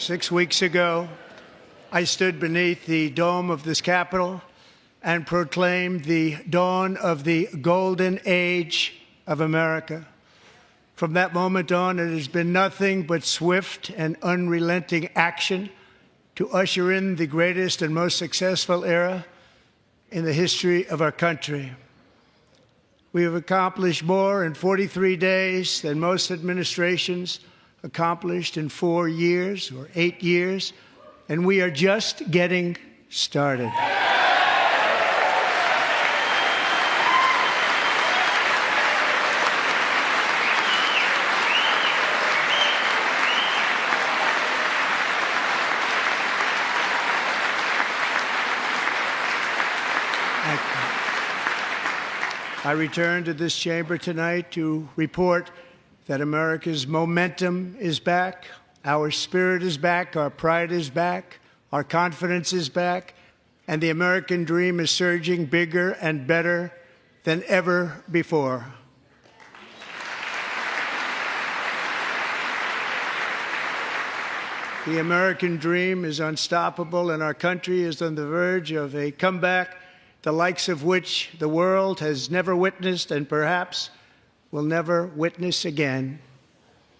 6 weeks ago, I stood beneath the dome of this Capitol and proclaimed the dawn of the golden age of America. From that moment on, it has been nothing but swift and unrelenting action to usher in the greatest and most successful era in the history of our country. We have accomplished more in 43 days than most administrations accomplished in 4 years or 8 years, and we are just getting started. I return to this chamber tonight to report that America's momentum is back, our spirit is back, our pride is back, our confidence is back, and the American dream is surging bigger and better than ever before. The American dream is unstoppable, and our country is on the verge of a comeback, the likes of which the world has never witnessed and perhaps will never witness again.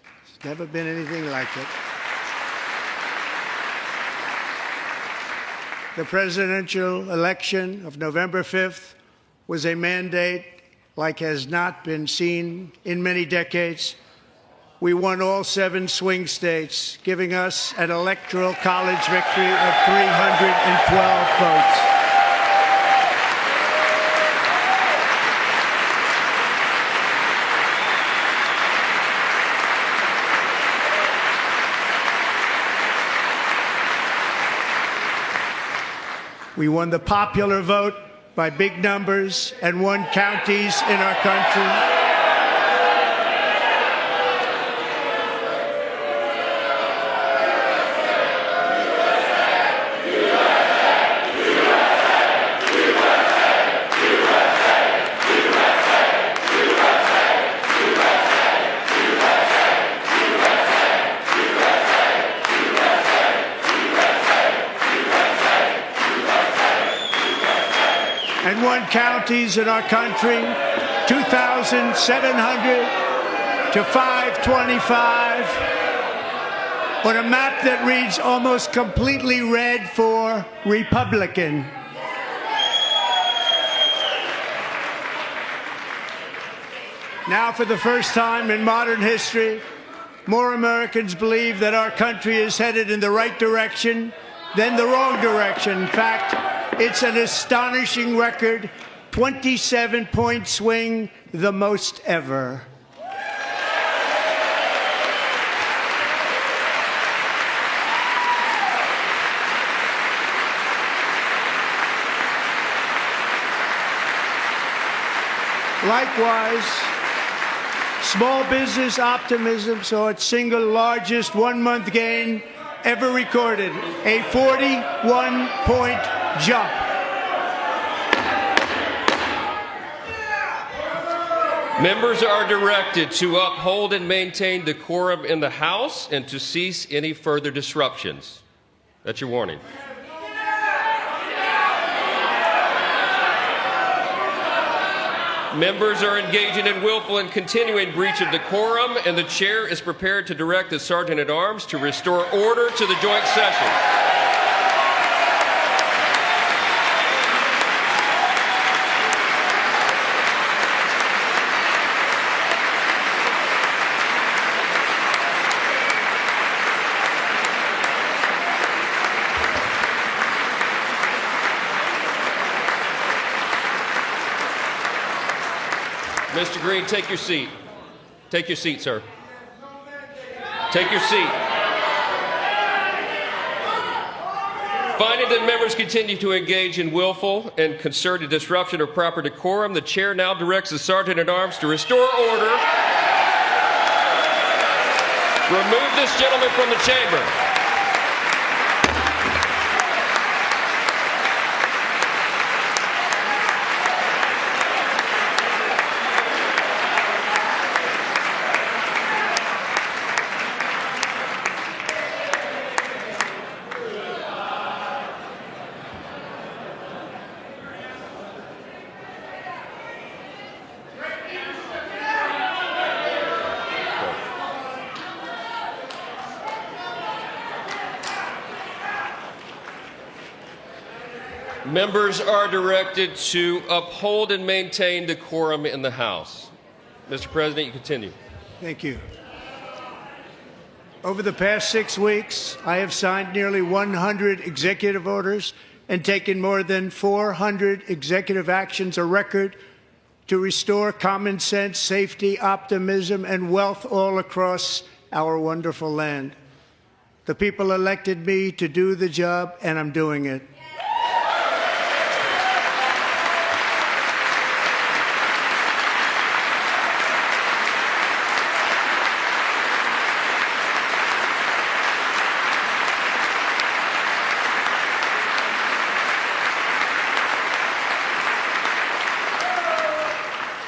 There's never been anything like it. The presidential election of November 5th was a mandate like has not been seen in many decades. We won all 7 swing states, giving us an electoral college victory of 312 votes. We won the popular vote by big numbers and won counties in our country. And won counties in our country, 2,700 to 525, on a map that reads almost completely red for Republican. Now, for the first time in modern history, more Americans believe that our country is headed in the right direction than the wrong direction. In fact, it's an astonishing record, 27-point swing, the most ever. Likewise, small business optimism saw its single largest one-month gain ever recorded, a 41-point jump. Members are directed to uphold and maintain decorum in the House and to cease any further disruptions. That's your warning. Members are engaging in willful and continuing breach of decorum, and the chair is prepared to direct the Sergeant-at-Arms to restore order to the joint session. Mr. Green, take your seat. Take your seat, sir. Take your seat. Finding that members continue to engage in willful and concerted disruption of proper decorum, the chair now directs the Sergeant-at-Arms to restore order. Remove this gentleman from the chamber. Members are directed to uphold and maintain decorum in the House. Mr. President, you continue. Thank you. Over the past 6 weeks, I have signed nearly 100 executive orders and taken more than 400 executive actions, a record, to restore common sense, safety, optimism, and wealth all across our wonderful land. The people elected me to do the job, and I'm doing it.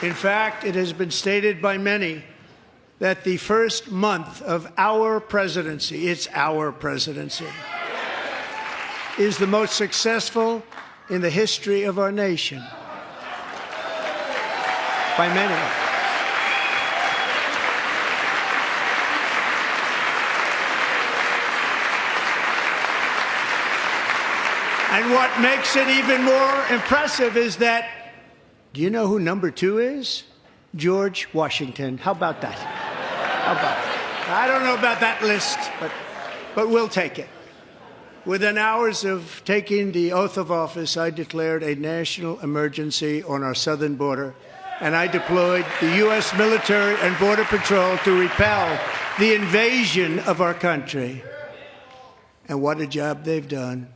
In fact, it has been stated by many that the first month of our presidency, it's our presidency, is the most successful in the history of our nation. By many. And what makes it even more impressive is that, do you know who number 2 is? George Washington. How about that? How about that? I don't know about that list, but we'll take it. Within hours of taking the oath of office, I declared a national emergency on our southern border, and I deployed the U.S. military and Border Patrol to repel the invasion of our country. And what a job they've done.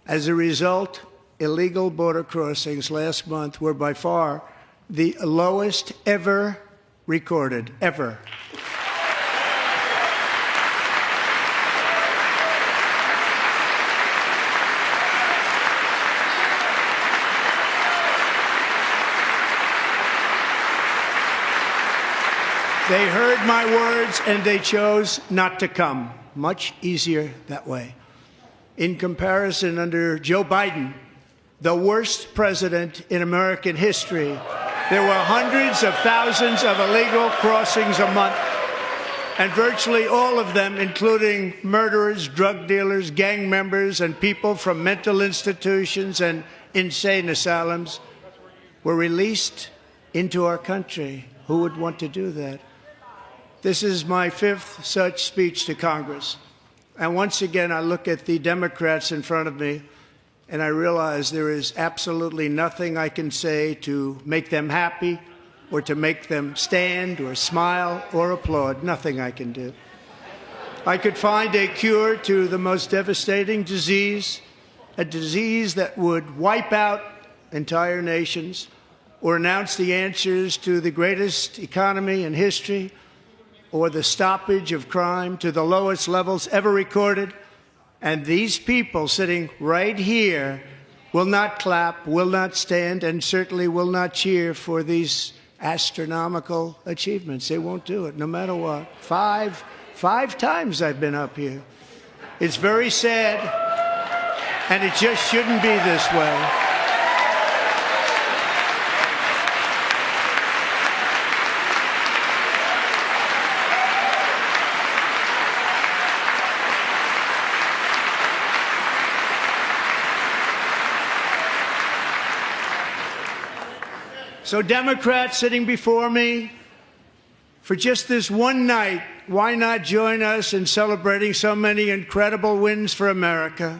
As a result, illegal border crossings last month were by far the lowest ever recorded, ever. They heard my words and they chose not to come. Much easier that way. In comparison, under Joe Biden, the worst president in American history, there were hundreds of thousands of illegal crossings a month, and virtually all of them, including murderers, drug dealers, gang members, and people from mental institutions and insane asylums, were released into our country. Who would want to do that? This is my 5th such speech to Congress. And once again, I look at the Democrats in front of me, and I realize there is absolutely nothing I can say to make them happy or to make them stand or smile or applaud. Nothing I can do. I could find a cure to the most devastating disease, a disease that would wipe out entire nations, or announce the answers to the greatest economy in history, or the stoppage of crime to the lowest levels ever recorded. And these people sitting right here will not clap, will not stand, and certainly will not cheer for these astronomical achievements. They won't do it, no matter what. Five times I've been up here. It's very sad, and it just shouldn't be this way. So Democrats sitting before me, for just this one night, why not join us in celebrating so many incredible wins for America?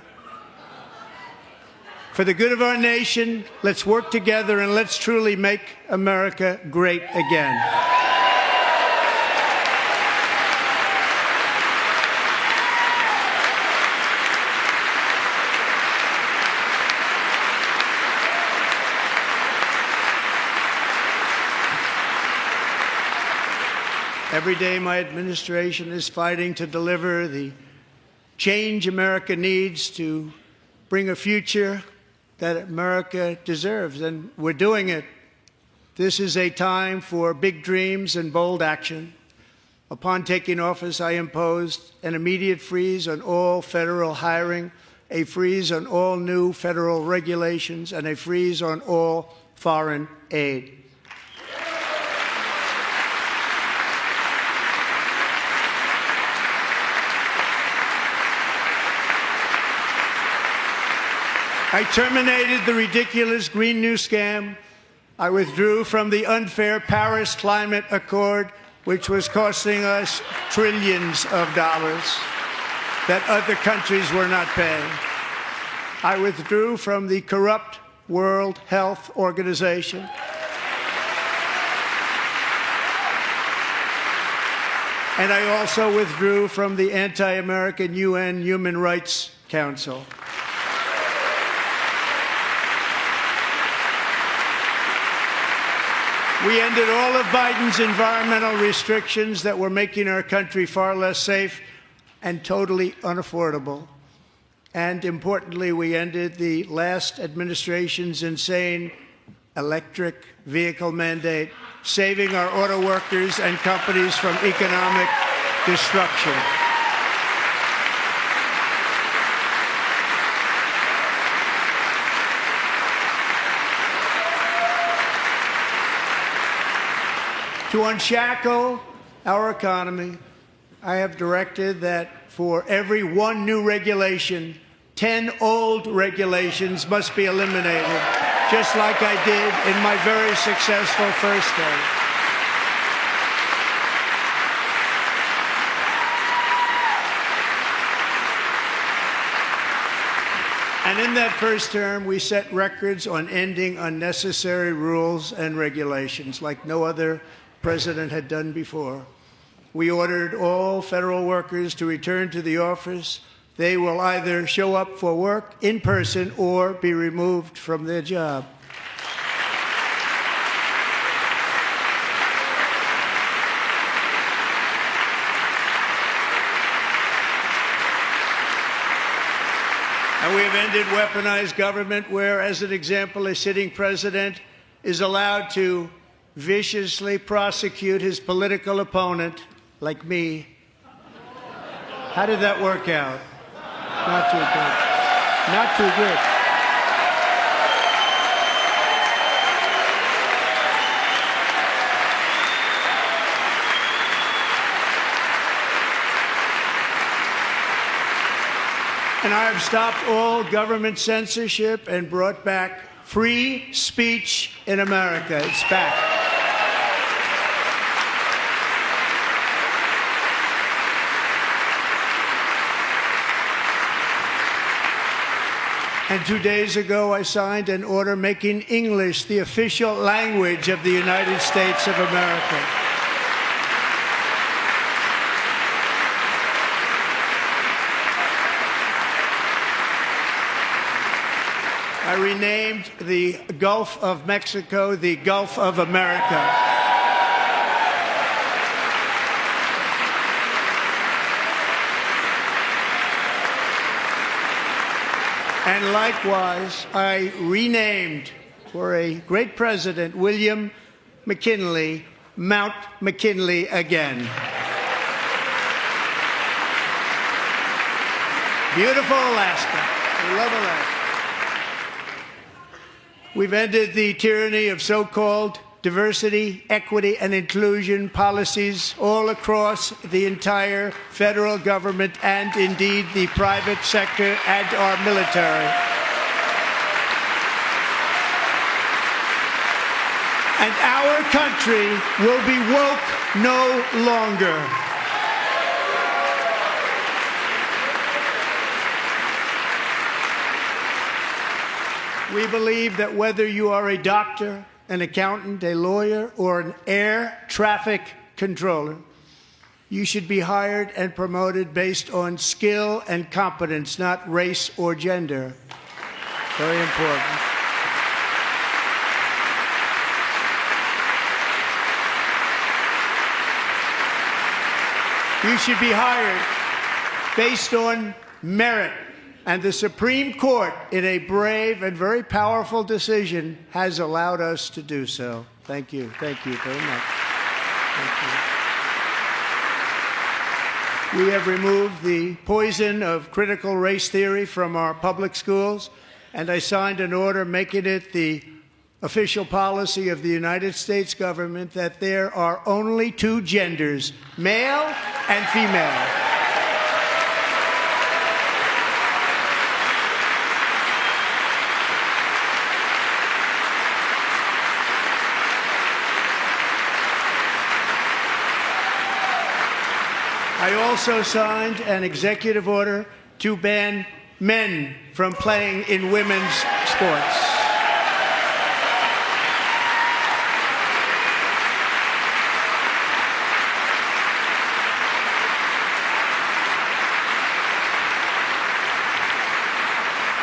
For the good of our nation, let's work together and let's truly make America great again. Every day, my administration is fighting to deliver the change America needs to bring a future that America deserves, and we're doing it. This is a time for big dreams and bold action. Upon taking office, I imposed an immediate freeze on all federal hiring, a freeze on all new federal regulations, and a freeze on all foreign aid. I terminated the ridiculous Green New Scam. I withdrew from the unfair Paris Climate Accord, which was costing us trillions of dollars that other countries were not paying. I withdrew from the corrupt World Health Organization. And I also withdrew from the anti-American UN Human Rights Council. We ended all of Biden's environmental restrictions that were making our country far less safe and totally unaffordable. And importantly, we ended the last administration's insane electric vehicle mandate, saving our auto workers and companies from economic destruction. To unshackle our economy, I have directed that for every one new regulation, 10 old regulations must be eliminated, just like I did in my very successful first term. And in that first term, we set records on ending unnecessary rules and regulations like no other president had done before. We ordered all federal workers to return to the office. They will either show up for work in person or be removed from their job. And we have ended weaponized government where, as an example, a sitting president is allowed to viciously prosecute his political opponent, like me. How did that work out? Not too good. Not too good. And I have stopped all government censorship and brought back free speech in America. It's back. And 2 days ago, I signed an order making English the official language of the United States of America. I renamed the Gulf of Mexico the Gulf of America. And likewise, I renamed, for a great president, William McKinley, Mount McKinley again. Beautiful Alaska. We love Alaska. We've ended the tyranny of so-called diversity, equity, and inclusion policies all across the entire federal government and indeed the private sector and our military. And our country will be woke no longer. We believe that whether you are a doctor, an accountant, a lawyer, or an air traffic controller, you should be hired and promoted based on skill and competence, not race or gender. Very important. You should be hired based on merit. And the Supreme Court, in a brave and very powerful decision, has allowed us to do so. Thank you. Thank you very much. Thank you. We have removed the poison of critical race theory from our public schools, and I signed an order making it the official policy of the United States government that there are only two genders, male and female. I also signed an executive order to ban men from playing in women's sports.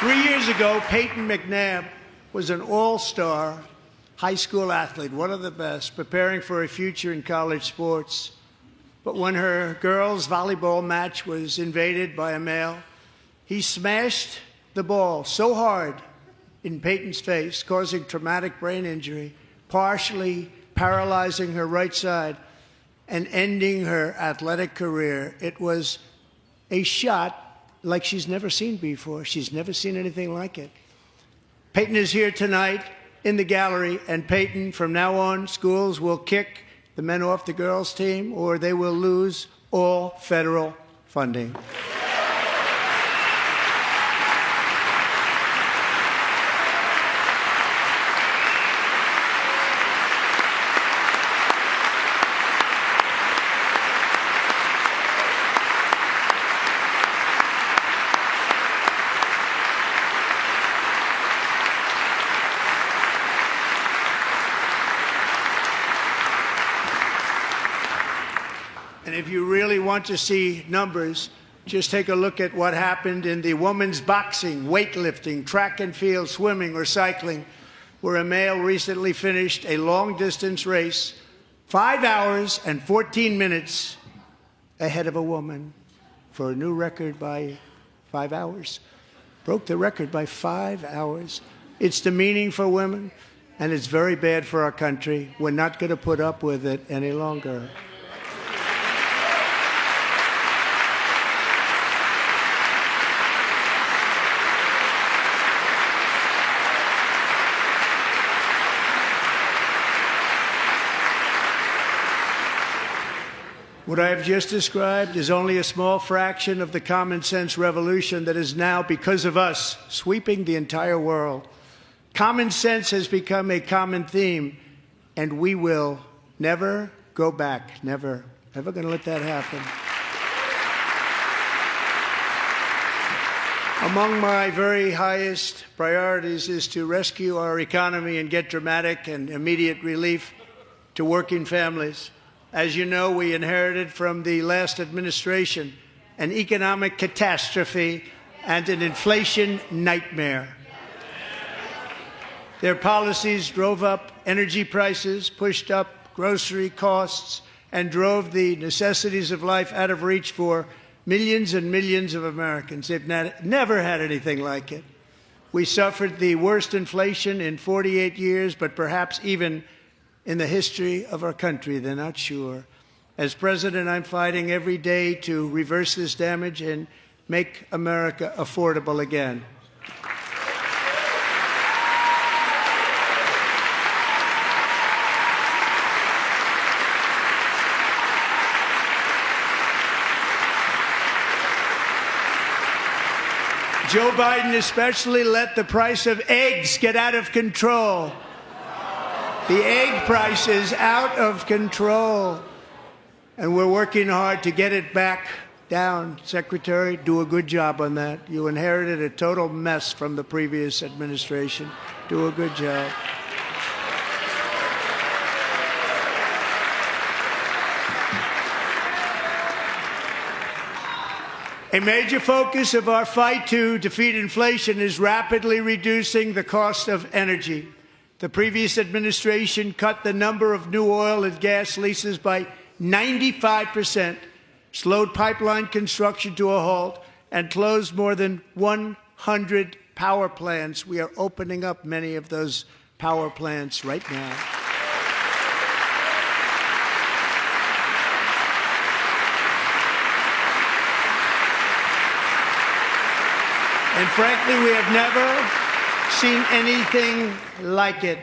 Three years ago, Peyton McNabb was an all-star high school athlete, one of the best, preparing for a future in college sports. But when her girls' volleyball match was invaded by a male, he smashed the ball so hard in Peyton's face, causing traumatic brain injury, partially paralyzing her right side and ending her athletic career. It was a shot like she's never seen before. She's never seen anything like it. Peyton is here tonight in the gallery, and Peyton, from now on, schools will kick the men off the girls' team, or they will lose all federal funding. And if you really want to see numbers, just take a look at what happened in the women's boxing, weightlifting, track and field, swimming, or cycling, where a male recently finished a long-distance race 5 hours and 14 minutes ahead of a woman for a new record by 5 hours. Broke the record by 5 hours. It's demeaning for women, and it's very bad for our country. We're not going to put up with it any longer. What I have just described is only a small fraction of the common sense revolution that is now, because of us, sweeping the entire world. Common sense has become a common theme, and we will never go back. Never. Never going to let that happen. Among my very highest priorities is to rescue our economy and get dramatic and immediate relief to working families. As you know, we inherited from the last administration an economic catastrophe and an inflation nightmare. Their policies drove up energy prices, pushed up grocery costs, and drove the necessities of life out of reach for millions and millions of Americans. They've never had anything like it. We suffered the worst inflation in 48 years, but perhaps even in the history of our country. They're not sure. As president, I'm fighting every day to reverse this damage and make America affordable again. Joe Biden especially let the price of eggs get out of control. The egg price is out of control, and we're working hard to get it back down. Secretary, do a good job on that. You inherited a total mess from the previous administration. Do a good job. A major focus of our fight to defeat inflation is rapidly reducing the cost of energy. The previous administration cut the number of new oil and gas leases by 95%, slowed pipeline construction to a halt, and closed more than 100 power plants. We are opening up many of those power plants right now. And frankly, we have never seen anything like it.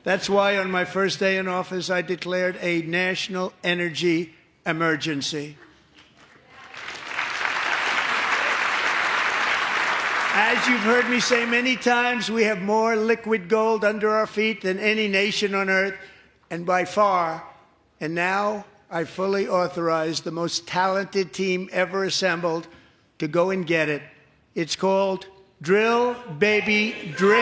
That's why on my first day in office, I declared a national energy emergency. As you've heard me say many times, we have more liquid gold under our feet than any nation on earth, and by far. And now I fully authorize the most talented team ever assembled to go and get it. It's called Drill, Baby, Drill.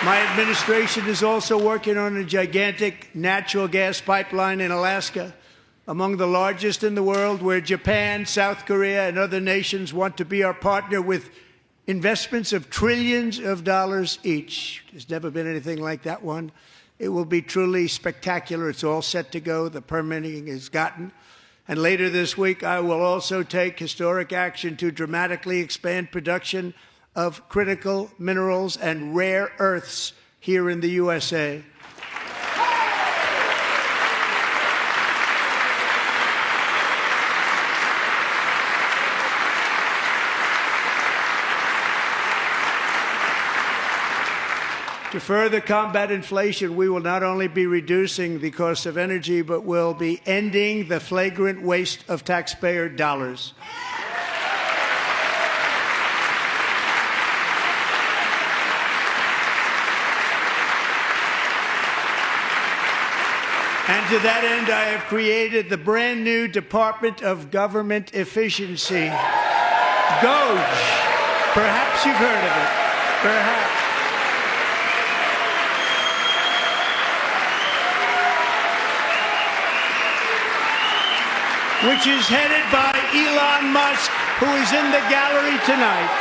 My administration is also working on a gigantic natural gas pipeline in Alaska, among the largest in the world, where Japan, South Korea, and other nations want to be our partner with investments of trillions of dollars each. There's never been anything like that one. It will be truly spectacular. It's all set to go. The permitting is gotten. And later this week, I will also take historic action to dramatically expand production of critical minerals and rare earths here in the USA. To further combat inflation, we will not only be reducing the cost of energy, but will be ending the flagrant waste of taxpayer dollars. And to that end, I have created the brand new Department of Government Efficiency, DOGE. Perhaps you've heard of it. Perhaps. Which is headed by Elon Musk, who is in the gallery tonight.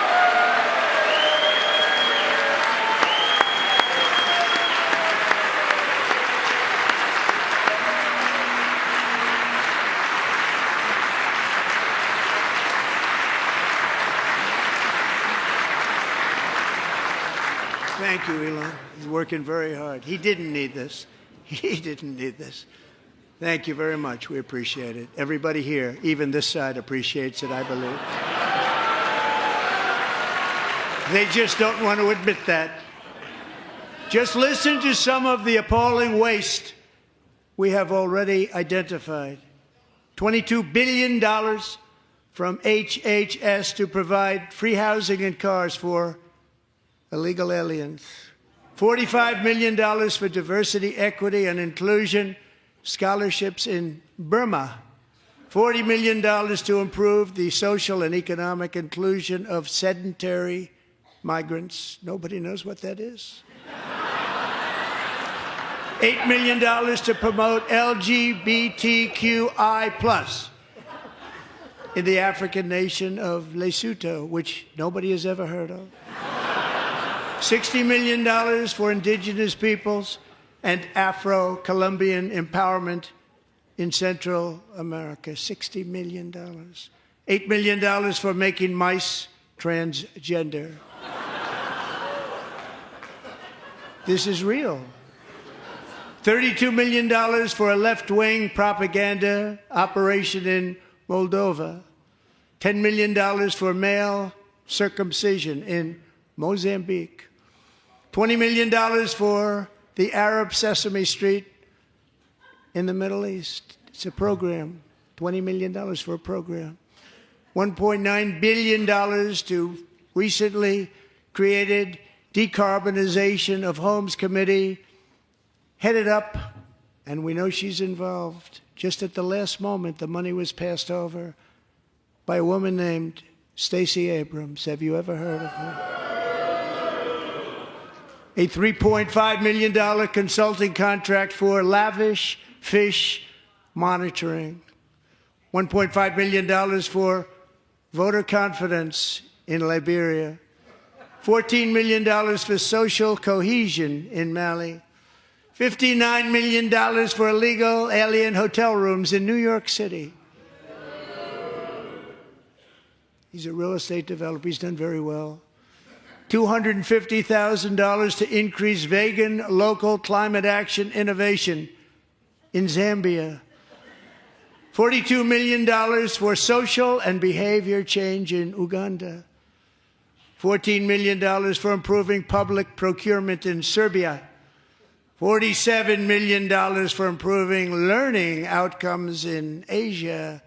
Thank you, Elon. He's working very hard. He didn't need this. He didn't need this. Thank you very much. We appreciate it. Everybody here, even this side, appreciates it, I believe. They just don't want to admit that. Just listen to some of the appalling waste we have already identified. $22 billion from HHS to provide free housing and cars for illegal aliens. $45 million for diversity, equity, and inclusion scholarships in Burma. $40 million to improve the social and economic inclusion of sedentary migrants. Nobody knows what that is. $8 million to promote LGBTQI+ in the African nation of Lesotho, which nobody has ever heard of. $60 million for indigenous peoples and Afro-Colombian empowerment in Central America. $60 million. $8 million for making mice transgender. This is real. $32 million for a left-wing propaganda operation in Moldova. $10 million for male circumcision in Mozambique. $20 million for the Arab Sesame Street in the Middle East. It's a program. $20 million for a program. $1.9 billion to recently created Decarbonization of Homes Committee, headed up, and we know she's involved. Just at the last moment, the money was passed over by a woman named Stacey Abrams. Have you ever heard of her? A $3.5 million consulting contract for lavish fish monitoring. $1.5 million for voter confidence in Liberia. $14 million for social cohesion in Mali. $59 million for illegal alien hotel rooms in New York City. He's a real estate developer. He's done very well. $250,000 to increase vegan local climate action innovation in Zambia. $42 million for social and behavior change in Uganda. $14 million for improving public procurement in Serbia. $47 million for improving learning outcomes in Asia.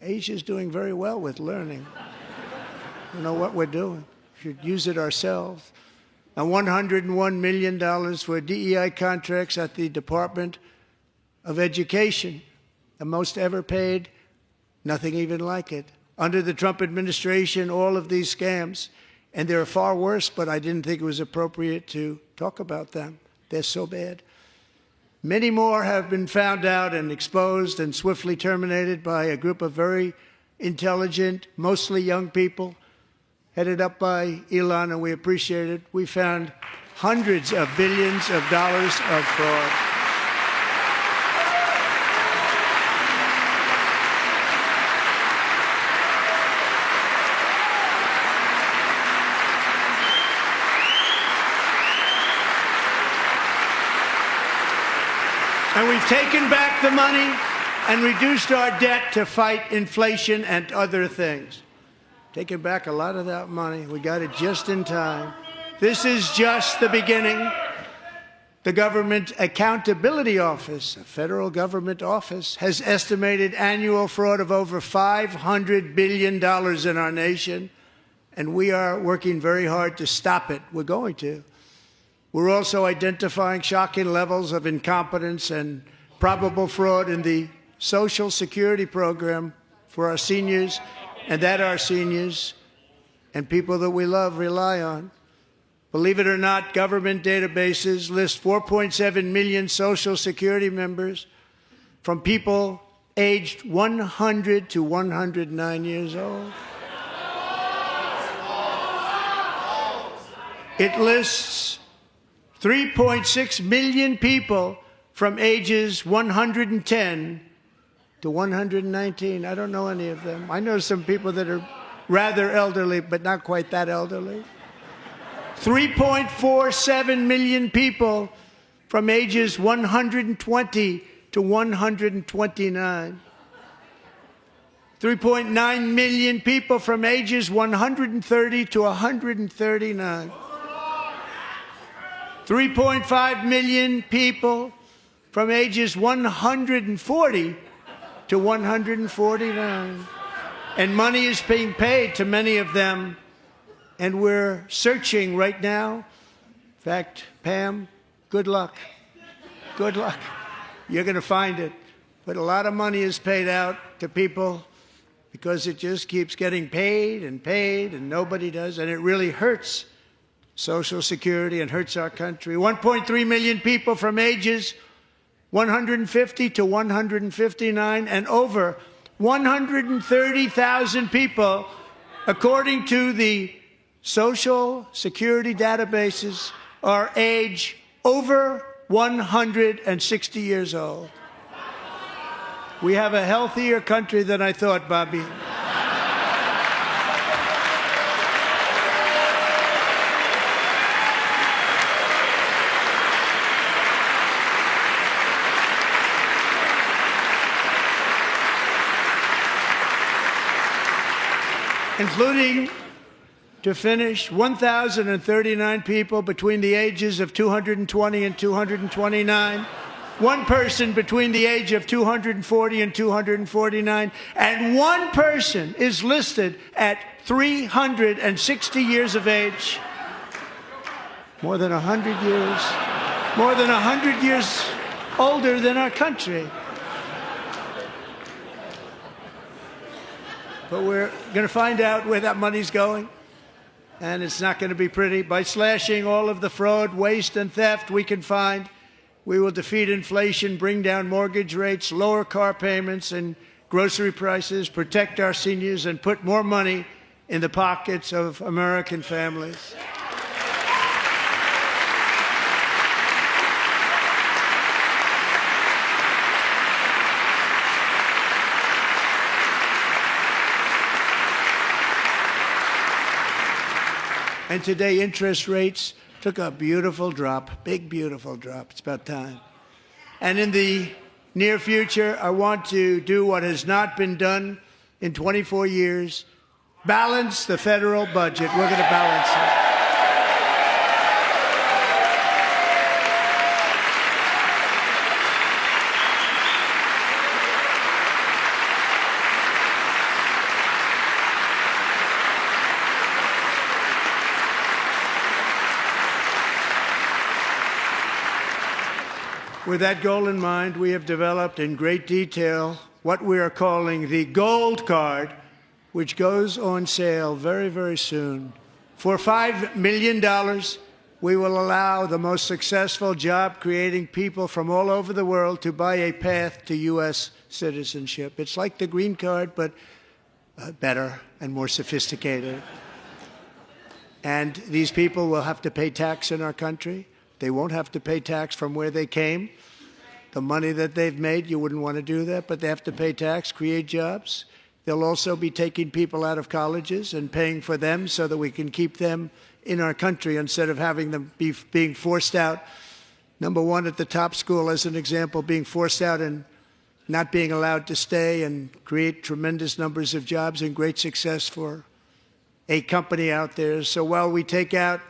Asia's doing very well with learning. We know what we're doing. We should use it ourselves. And $101 million for DEI contracts at the Department of Education, the most ever paid, nothing even like it. Under the Trump administration, all of these scams, and they're far worse, but I didn't think it was appropriate to talk about them. They're so bad. Many more have been found out and exposed and swiftly terminated by a group of very intelligent, mostly young people, headed up by Elon, and we appreciate it. We found hundreds of billions of dollars of fraud. And we've taken back the money and reduced our debt to fight inflation and other things. Taken back a lot of that money. We got it just in time. This is just the beginning. The Government Accountability Office, a federal government office, has estimated annual fraud of over $500 billion in our nation, and we are working very hard to stop it. We're going to. We're also identifying shocking levels of incompetence and probable fraud in the Social Security program for our seniors, and that our seniors and people that we love rely on. Believe it or not, government databases list 4.7 million Social Security members from people aged 100 to 109 years old. It lists 3.6 million people from ages 110 to 119. I don't know any of them. I know some people that are rather elderly, but not quite that elderly. 3.47 million people from ages 120 to 129. 3.9 million people from ages 130 to 139. 3.5 million people from ages 140 to 149. And money is being paid to many of them, and we're searching right now. In fact, Pam, good luck. Good luck. You're going to find it. But a lot of money is paid out to people because it just keeps getting paid, and nobody does, and it really hurts Social Security and hurts our country. 1.3 million people from ages 150 to 159, and over 130,000 people, according to the Social Security databases, are age over 160 years old. We have a healthier country than I thought, Bobby. Including, to finish, 1,039 people between the ages of 220 and 229, one person between the age of 240 and 249, and one person is listed at 360 years of age. More than 100 years older than our country. But we're going to find out where that money's going, and it's not going to be pretty. By slashing all of the fraud, waste, and theft we can find, we will defeat inflation, bring down mortgage rates, lower car payments and grocery prices, protect our seniors, and put more money in the pockets of American families. And today, interest rates took a beautiful drop, big, beautiful drop. It's about time. And in the near future, I want to do what has not been done in 24 years, balance the federal budget. We're going to balance it. With that goal in mind, we have developed in great detail what we are calling the Gold Card, which goes on sale very, very soon. For $5 million, we will allow the most successful job-creating people from all over the world to buy a path to U.S. citizenship. It's like the green card, but better and more sophisticated. And these people will have to pay tax in our country. They won't have to pay tax from where they came. The money that they've made, you wouldn't want to do that, but they have to pay tax, create jobs. They'll also be taking people out of colleges and paying for them so that we can keep them in our country instead of having them being forced out. Number one, at the top school, as an example, being forced out and not being allowed to stay and create tremendous numbers of jobs and great success for a company out there. So while we take out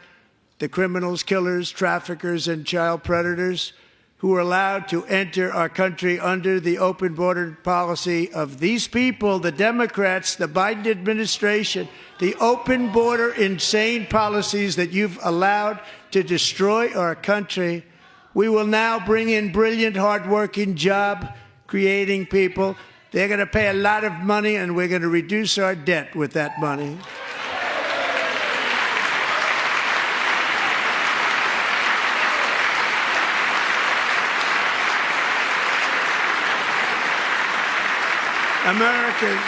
the criminals, killers, traffickers, and child predators who are allowed to enter our country under the open border policy of these people, the Democrats, the Biden administration, the open border insane policies that you've allowed to destroy our country, we will now bring in brilliant, hardworking, job-creating people. They're going to pay a lot of money, and we're going to reduce our debt with that money. Americans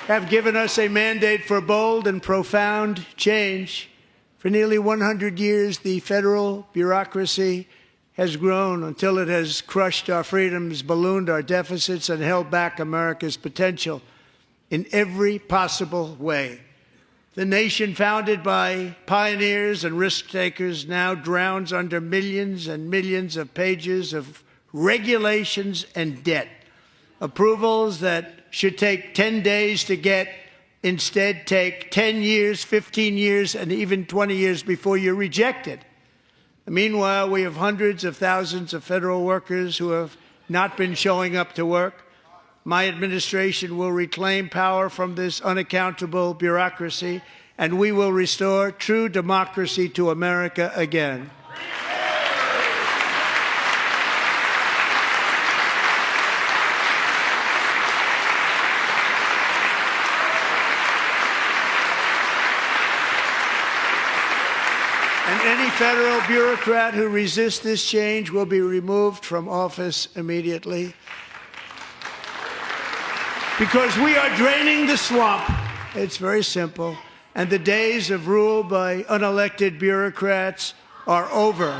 have given us a mandate for bold and profound change. For nearly 100 years, the federal bureaucracy has grown until it has crushed our freedoms, ballooned our deficits, and held back America's potential in every possible way. The nation founded by pioneers and risk-takers now drowns under millions and millions of pages of regulations and debt. Approvals that should take 10 days to get instead take 10 years, 15 years, and even 20 years before you're rejected. Meanwhile, we have hundreds of thousands of federal workers who have not been showing up to work. My administration will reclaim power from this unaccountable bureaucracy, and we will restore true democracy to America again. Any federal bureaucrat who resists this change will be removed from office immediately. Because we are draining the swamp. It's very simple. And the days of rule by unelected bureaucrats are over.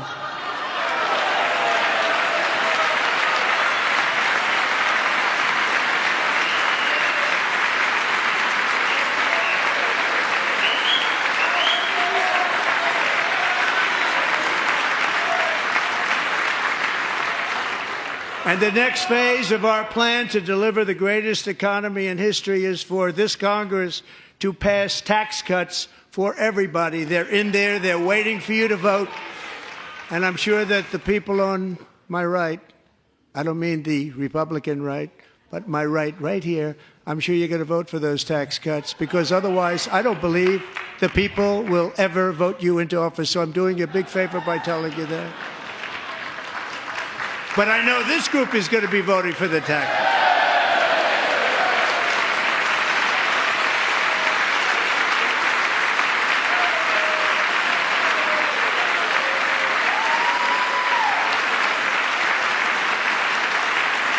And the next phase of our plan to deliver the greatest economy in history is for this Congress to pass tax cuts for everybody. They're in there. They're waiting for you to vote. And I'm sure that the people on my right, I don't mean the Republican right, but my right here, I'm sure you're going to vote for those tax cuts, because otherwise I don't believe the people will ever vote you into office. So I'm doing you a big favor by telling you that. But I know this group is going to be voting for the tax.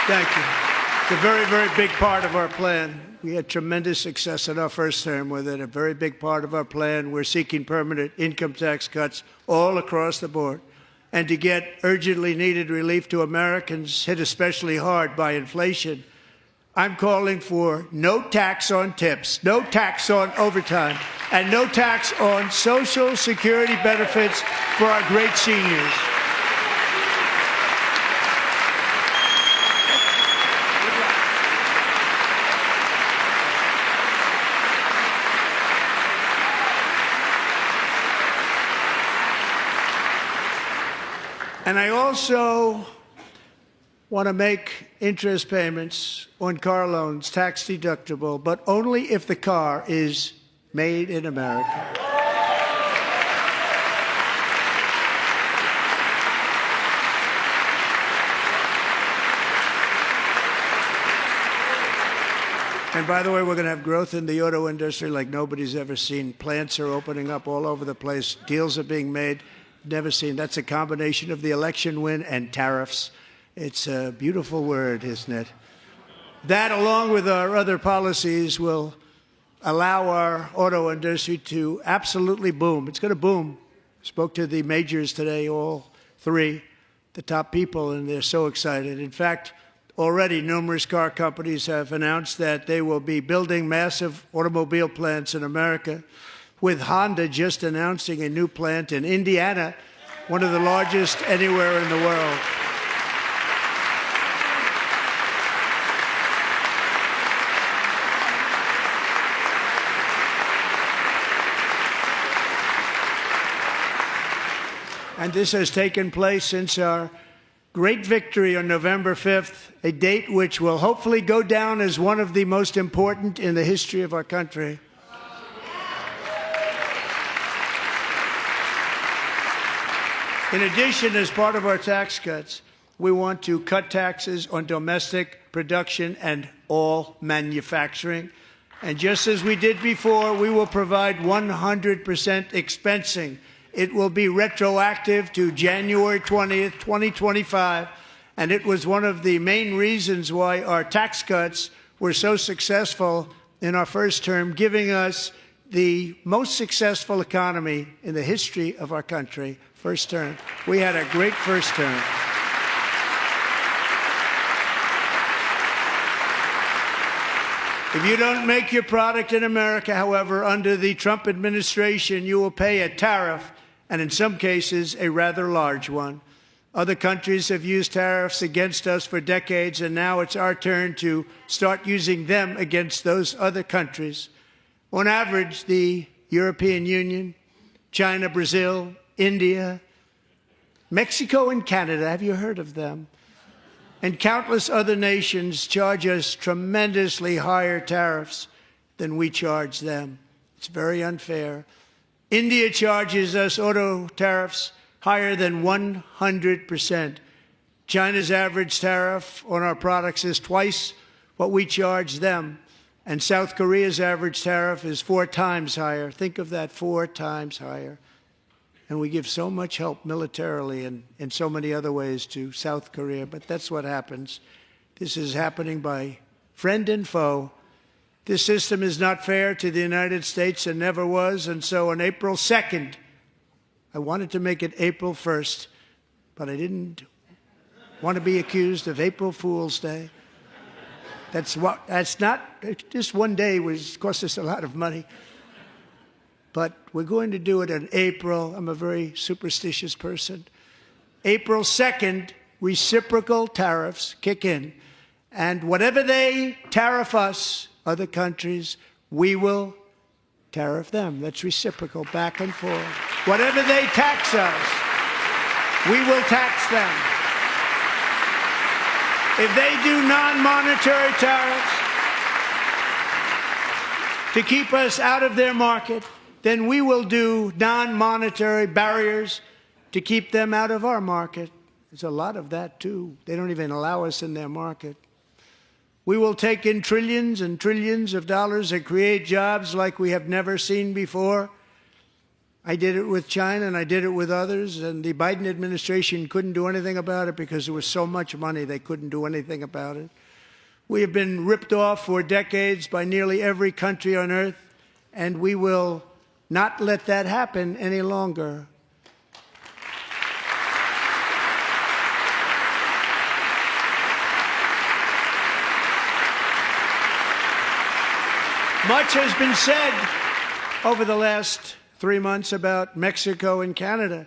Thank you. It's a very, very big part of our plan. We had tremendous success in our first term with it. A very big part of our plan. We're seeking permanent income tax cuts all across the board. And to get urgently needed relief to Americans hit especially hard by inflation, I'm calling for no tax on tips, no tax on overtime, and no tax on Social Security benefits for our great seniors. And I also want to make interest payments on car loans tax deductible, but only if the car is made in America. And by the way, we're going to have growth in the auto industry like nobody's ever seen. Plants are opening up all over the place. Deals are being made. Never seen. That's a combination of the election win and tariffs. It's a beautiful word, isn't it? That, along with our other policies, will allow our auto industry to absolutely boom. It's going to boom. Spoke to the majors today, all three, the top people, and they're so excited. In fact, already numerous car companies have announced that they will be building massive automobile plants in America, with Honda just announcing a new plant in Indiana, one of the largest anywhere in the world. And this has taken place since our great victory on November 5th, a date which will hopefully go down as one of the most important in the history of our country. In addition, as part of our tax cuts, we want to cut taxes on domestic production and all manufacturing. And just as we did before, we will provide 100% expensing. It will be retroactive to January 20th, 2025, and it was one of the main reasons why our tax cuts were so successful in our first term, giving us the most successful economy in the history of our country. First term. We had a great first term. If you don't make your product in America, however, under the Trump administration, you will pay a tariff, and in some cases, a rather large one. Other countries have used tariffs against us for decades, and now it's our turn to start using them against those other countries. On average, the European Union, China, Brazil, India, Mexico, and Canada, have you heard of them? And countless other nations charge us tremendously higher tariffs than we charge them. It's very unfair. India charges us auto tariffs higher than 100%. China's average tariff on our products is twice what we charge them. And South Korea's average tariff is 4 times higher. Think of that, 4 times higher. And we give so much help militarily and in so many other ways to South Korea. But that's what happens. This is happening by friend and foe. This system is not fair to the United States and never was. And so on April 2nd, I wanted to make it April 1st, but I didn't want to be accused of April Fool's Day. That's not, just one day cost us a lot of money. But we're going to do it in April. I'm a very superstitious person. April 2nd, reciprocal tariffs kick in. And whatever they tariff us, other countries, we will tariff them. That's reciprocal, back and forth. Whatever they tax us, we will tax them. If they do non-monetary tariffs to keep us out of their market, then we will do non-monetary barriers to keep them out of our market. There's a lot of that, too. They don't even allow us in their market. We will take in trillions and trillions of dollars and create jobs like we have never seen before. I did it with China, and I did it with others, and the Biden administration couldn't do anything about it because there was so much money they couldn't do anything about it. We have been ripped off for decades by nearly every country on earth, and we will not let that happen any longer. Much has been said over the last 3 months about Mexico and Canada,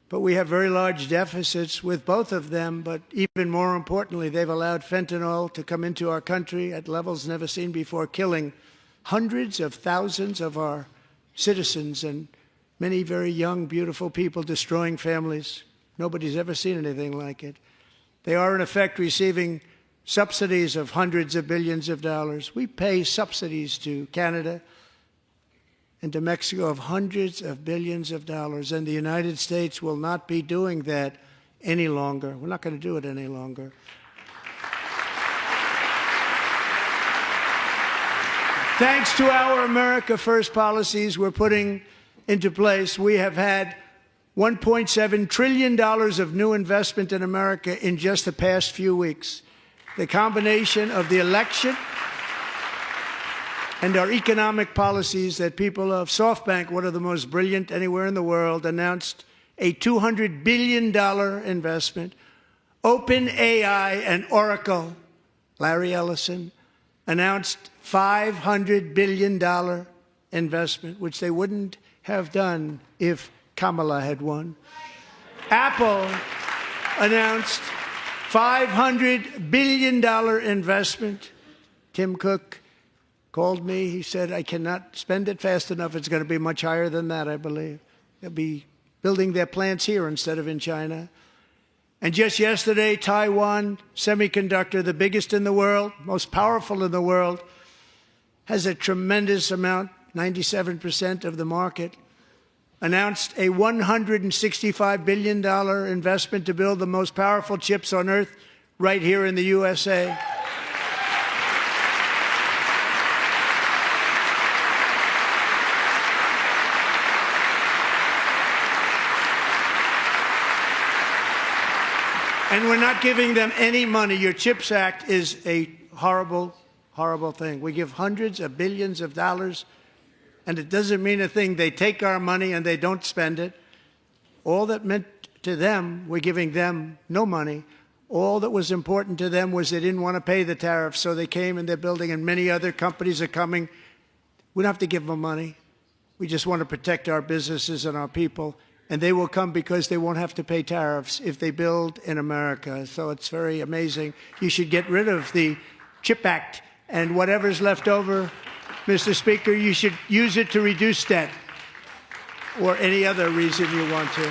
but we have very large deficits with both of them. But even more importantly, they've allowed fentanyl to come into our country at levels never seen before, killing hundreds of thousands of our citizens and many very young, beautiful people, destroying families. Nobody's ever seen anything like it. They are, in effect, receiving subsidies of hundreds of billions of dollars. We pay subsidies to Canada and to Mexico of hundreds of billions of dollars, and the United States will not be doing that any longer. We're not going to do it any longer. Thanks to our America First policies we're putting into place, we have had $1.7 trillion of new investment in America in just the past few weeks. The combination of the election and our economic policies that people of SoftBank, one of the most brilliant anywhere in the world, announced a $200 billion investment. OpenAI and Oracle, Larry Ellison, announced $500 billion investment, which they wouldn't have done if Kamala had won. Apple announced $500 billion investment. Tim Cook called me. He said, I cannot spend it fast enough. It's going to be much higher than that, I believe. They'll be building their plants here instead of in China. And just yesterday, Taiwan Semiconductor, the biggest in the world, most powerful in the world, has a tremendous amount, 97% of the market, announced a $165 billion investment to build the most powerful chips on earth right here in the USA. And we're not giving them any money. Your CHIPS Act is a horrible, horrible thing. We give hundreds of billions of dollars, and it doesn't mean a thing. They take our money and they don't spend it. All that meant to them, we're giving them no money. All that was important to them was they didn't want to pay the tariffs, so they came and they're building, and many other companies are coming. We don't have to give them money. We just want to protect our businesses and our people. And they will come because they won't have to pay tariffs if they build in America. So it's very amazing. You should get rid of the CHIP Act, and whatever's left over, Mr. Speaker, you should use it to reduce debt or any other reason you want to.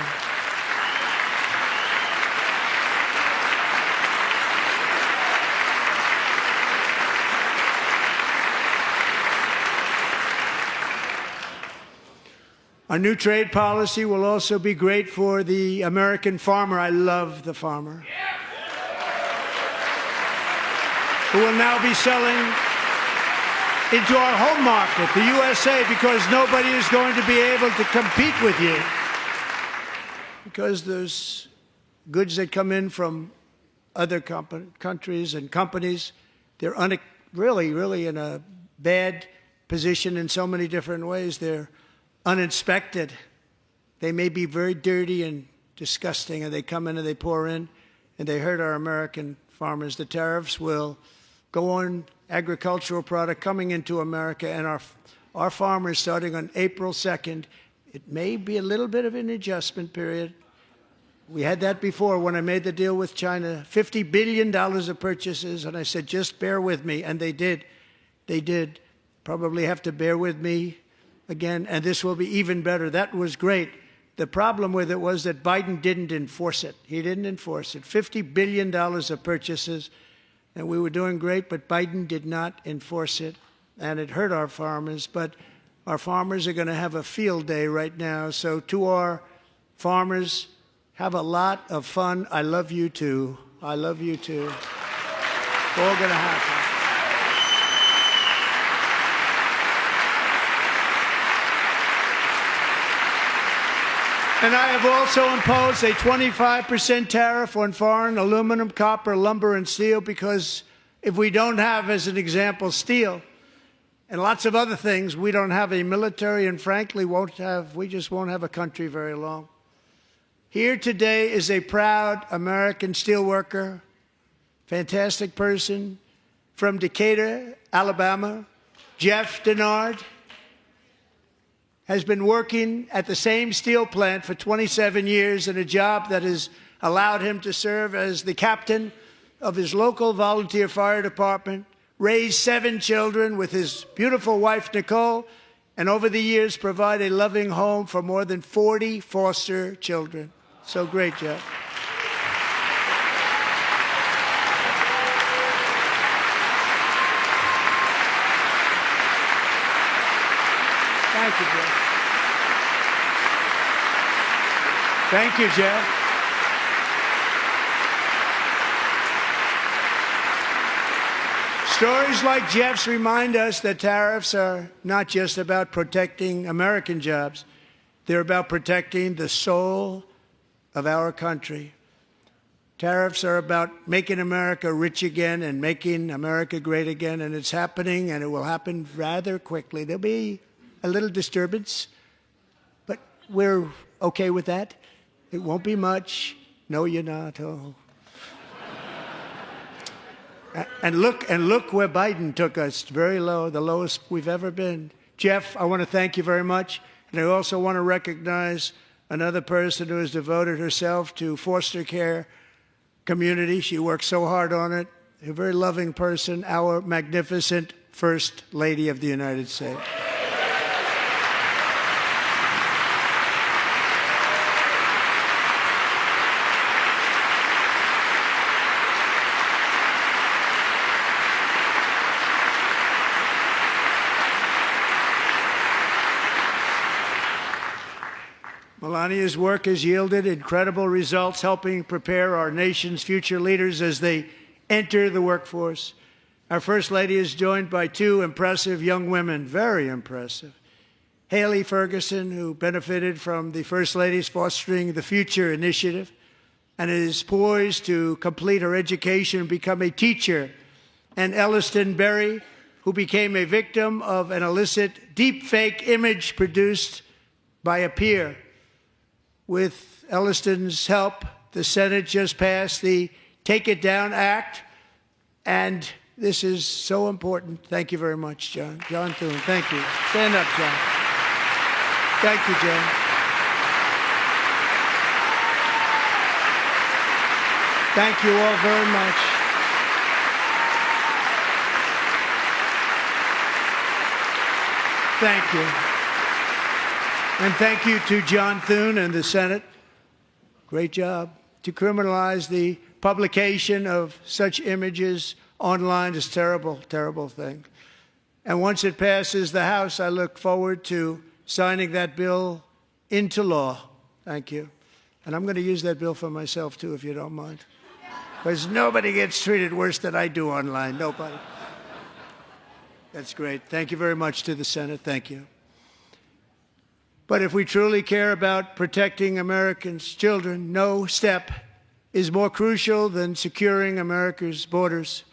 Our new trade policy will also be great for the American farmer. I love the farmer. Who will now be selling into our home market, the USA, because nobody is going to be able to compete with you. Because there's goods that come in from other countries and companies. They're really in a bad position in so many different ways. They're uninspected. They may be very dirty and disgusting, and they come in and they pour in, and they hurt our American farmers. The tariffs will go on agricultural product coming into America, and our farmers, starting on April 2nd, it may be a little bit of an adjustment period. We had that before when I made the deal with China, $50 billion of purchases, and I said, just bear with me, and they did. They did. Probably have to bear with me again, and this will be even better. That was great. The problem with it was that Biden didn't enforce it. He didn't enforce it. $50 billion of purchases, and we were doing great, but Biden did not enforce it, and it hurt our farmers. But our farmers are going to have a field day right now. So to our farmers, have a lot of fun. I love you too. I love you too. It's all going to happen. And I have also imposed a 25% tariff on foreign aluminum, copper, lumber, and steel, because if we don't have, as an example, steel and lots of other things, we don't have a military, and frankly, we just won't have a country very long. Here today is a proud American steelworker, fantastic person from Decatur, Alabama, Jeff Denard. Has been working at the same steel plant for 27 years in a job that has allowed him to serve as the captain of his local volunteer fire department, raise 7 children with his beautiful wife, Nicole, and over the years provide a loving home for more than 40 foster children. So great, Jeff. Thank you, Jeff. Thank you, Jeff. Stories like Jeff's remind us that tariffs are not just about protecting American jobs. They're about protecting the soul of our country. Tariffs are about making America rich again and making America great again, and it's happening, and it will happen rather quickly. There'll be a little disturbance, but we're okay with that. It won't be much. No, you're not. Oh. And look where Biden took us, very low, the lowest we've ever been. Jeff, I want to thank you very much. And I also want to recognize another person who has devoted herself to foster care community. She works so hard on it. A very loving person, our magnificent First Lady of the United States. Melania's work has yielded incredible results, helping prepare our nation's future leaders as they enter the workforce. Our First Lady is joined by two impressive young women, very impressive. Haley Ferguson, who benefited from the First Lady's Fostering the Future initiative and is poised to complete her education and become a teacher. And Elliston Berry, who became a victim of an illicit deepfake image produced by a peer. With Elliston's help, the Senate just passed the Take It Down Act, and this is so important. Thank you very much, John. John Thune, thank you. Stand up, John. Thank you, John. Thank you all very much. Thank you. And thank you to John Thune and the Senate. Great job. To criminalize the publication of such images online is a terrible, terrible thing. And once it passes the House, I look forward to signing that bill into law. Thank you. And I'm going to use that bill for myself, too, if you don't mind. Because nobody gets treated worse than I do online. Nobody. That's great. Thank you very much to the Senate. Thank you. But if we truly care about protecting Americans' children, no step is more crucial than securing America's borders.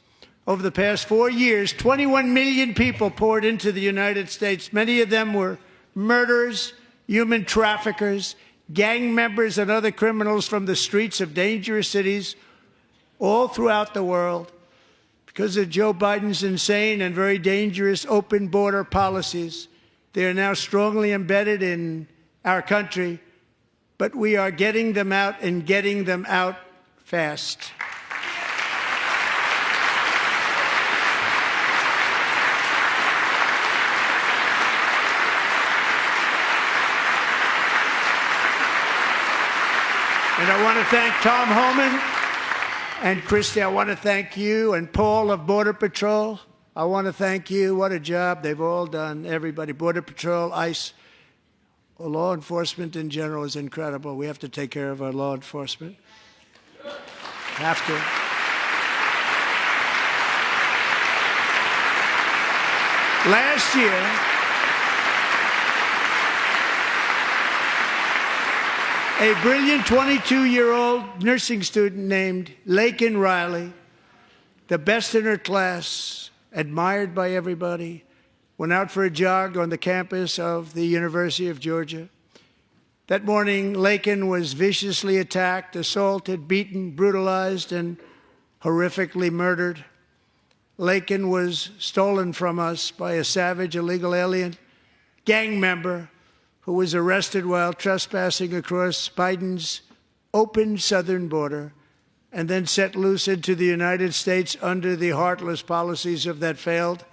Over the past 4 years, 21 million people poured into the United States. Many of them were murderers, human traffickers, gang members, and other criminals from the streets of dangerous cities all throughout the world. Because of Joe Biden's insane and very dangerous open border policies, they are now strongly embedded in our country, but we are getting them out and getting them out fast. And I want to thank Tom Homan and Christy. I want to thank you and Paul of Border Patrol. I want to thank you. What a job they've all done. Everybody, Border Patrol, ICE, law enforcement in general is incredible. We have to take care of our law enforcement. Have to. Last year, a brilliant 22-year-old nursing student named Laken Riley, the best in her class, admired by everybody, went out for a jog on the campus of the University of Georgia. That morning, Laken was viciously attacked, assaulted, beaten, brutalized, and horrifically murdered. Laken was stolen from us by a savage illegal alien gang member who was arrested while trespassing across Biden's open southern border and then set loose into the United States under the heartless policies of that failed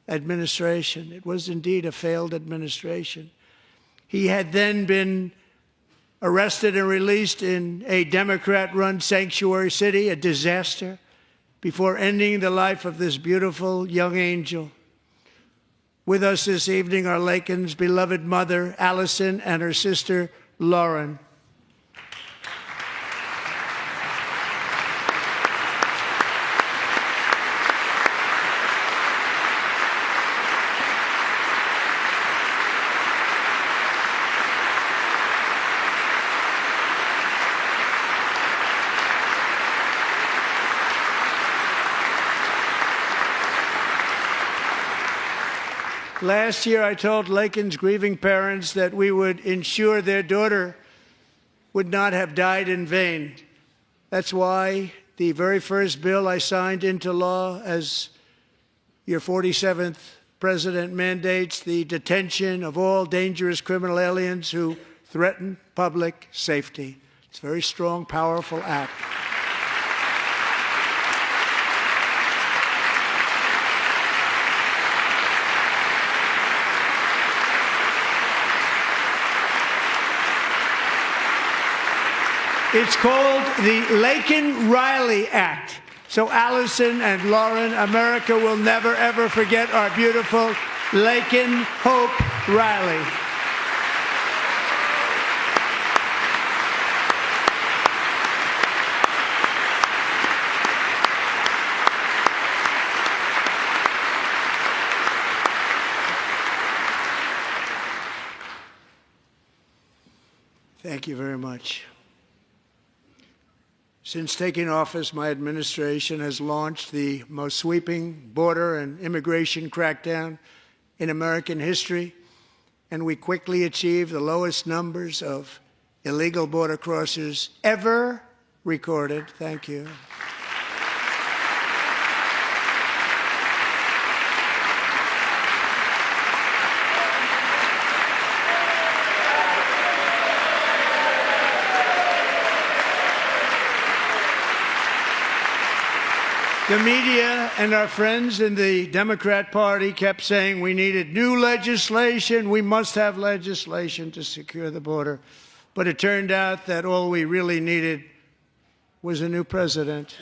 administration. It was indeed a failed administration. He had then been arrested and released in a Democrat-run sanctuary city, a disaster, before ending the life of this beautiful young angel. With us this evening are Laken's beloved mother, Allison, and her sister, Lauren. Last year, I told Laken's grieving parents that we would ensure their daughter would not have died in vain. That's why the very first bill I signed into law as your 47th president mandates the detention of all dangerous criminal aliens who threaten public safety. It's a very strong, powerful act. It's called the Laken-Riley Act. So Allison and Lauren, America will never, ever forget our beautiful Laken Hope Riley. Thank you very much. Since taking office, my administration has launched the most sweeping border and immigration crackdown in American history, and we quickly achieved the lowest numbers of illegal border crossers ever recorded. Thank you. The media and our friends in the Democrat Party kept saying we needed new legislation, we must have legislation to secure the border. But it turned out that all we really needed was a new president.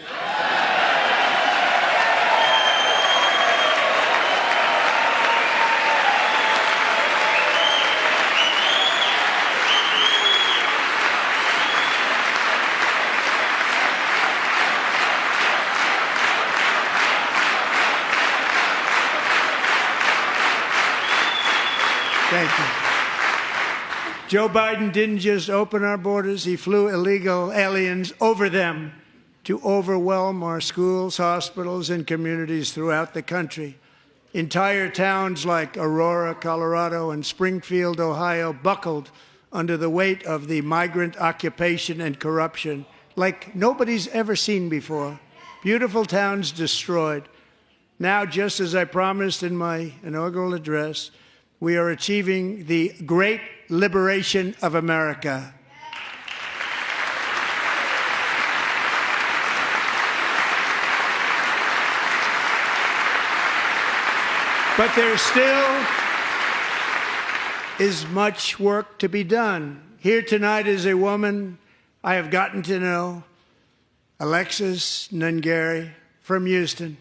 Thank you. Joe Biden didn't just open our borders, he flew illegal aliens over them to overwhelm our schools, hospitals, and communities throughout the country. Entire towns like Aurora, Colorado, and Springfield, Ohio, buckled under the weight of the migrant occupation and corruption like nobody's ever seen before. Beautiful towns destroyed. Now, just as I promised in my inaugural address, we are achieving the great liberation of America. But there still is much work to be done. Here tonight is a woman I have gotten to know, Alexis Nungari from Houston.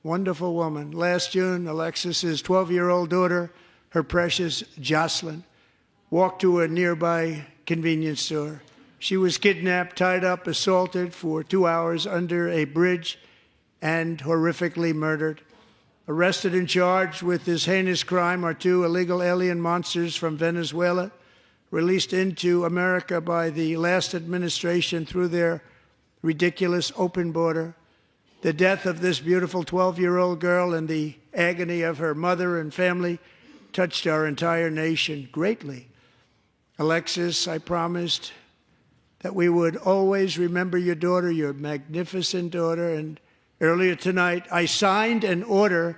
Wonderful woman. Last June, Alexis's 12-year-old daughter, her precious Jocelyn, walked to a nearby convenience store. She was kidnapped, tied up, assaulted for 2 hours under a bridge, and horrifically murdered. Arrested and charged with this heinous crime are 2 illegal alien monsters from Venezuela, released into America by the last administration through their ridiculous open border. The death of this beautiful 12-year-old girl and the agony of her mother and family touched our entire nation greatly. Alexis, I promised that we would always remember your daughter, your magnificent daughter, and earlier tonight I signed an order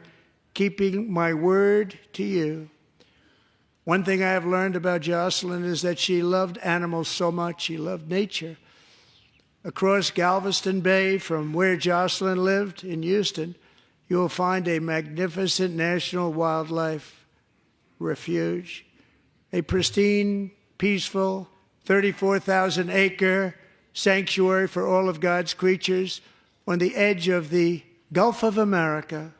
keeping my word to you. One thing I have learned about Jocelyn is that she loved animals so much. She loved nature. Across Galveston Bay, from where Jocelyn lived in Houston, you will find a magnificent national wildlife refuge, a pristine, peaceful, 34,000-acre sanctuary for all of God's creatures on the edge of the Gulf of America.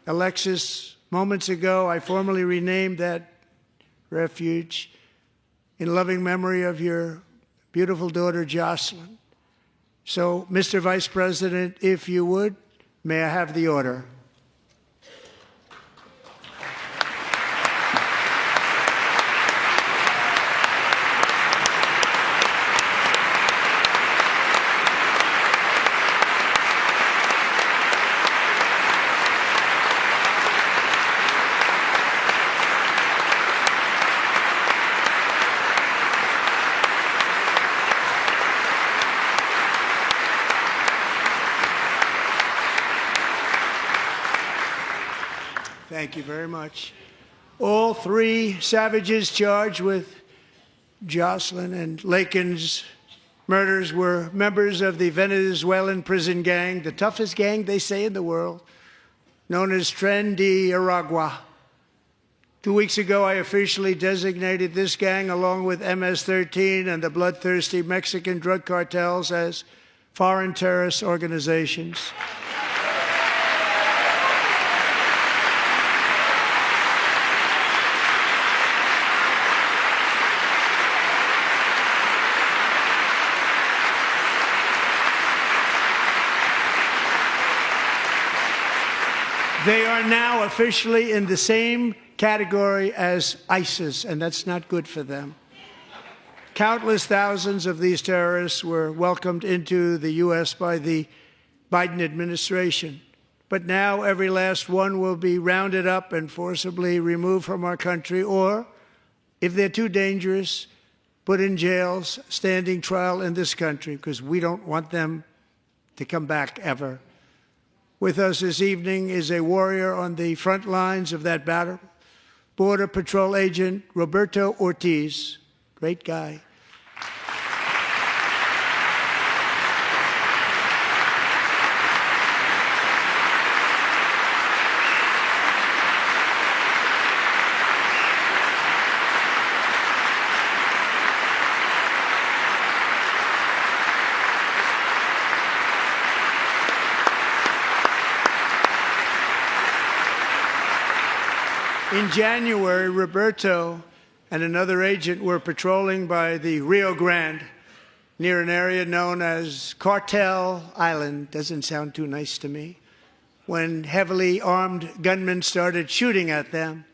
Alexis, moments ago, I formally renamed that refuge in loving memory of your beautiful daughter, Jocelyn. So, Mr. Vice President, if you would, may I have the order? Thank you very much. All three savages charged with Jocelyn and Lakin's murders were members of the Venezuelan prison gang, the toughest gang, they say, in the world, known as Tren de Aragua. 2 weeks ago, I officially designated this gang, along with MS-13 and the bloodthirsty Mexican drug cartels, as foreign terrorist organizations. They are now officially in the same category as ISIS, and that's not good for them. Countless thousands of these terrorists were welcomed into the U.S. by the Biden administration. But now every last one will be rounded up and forcibly removed from our country, or, if they're too dangerous, put in jails, standing trial in this country, because we don't want them to come back ever. With us this evening is a warrior on the front lines of that battle, Border Patrol Agent Roberto Ortiz. Great guy. In January, Roberto and another agent were patrolling by the Rio Grande near an area known as Cartel Island. Doesn't sound too nice to me. When heavily armed gunmen started shooting at them,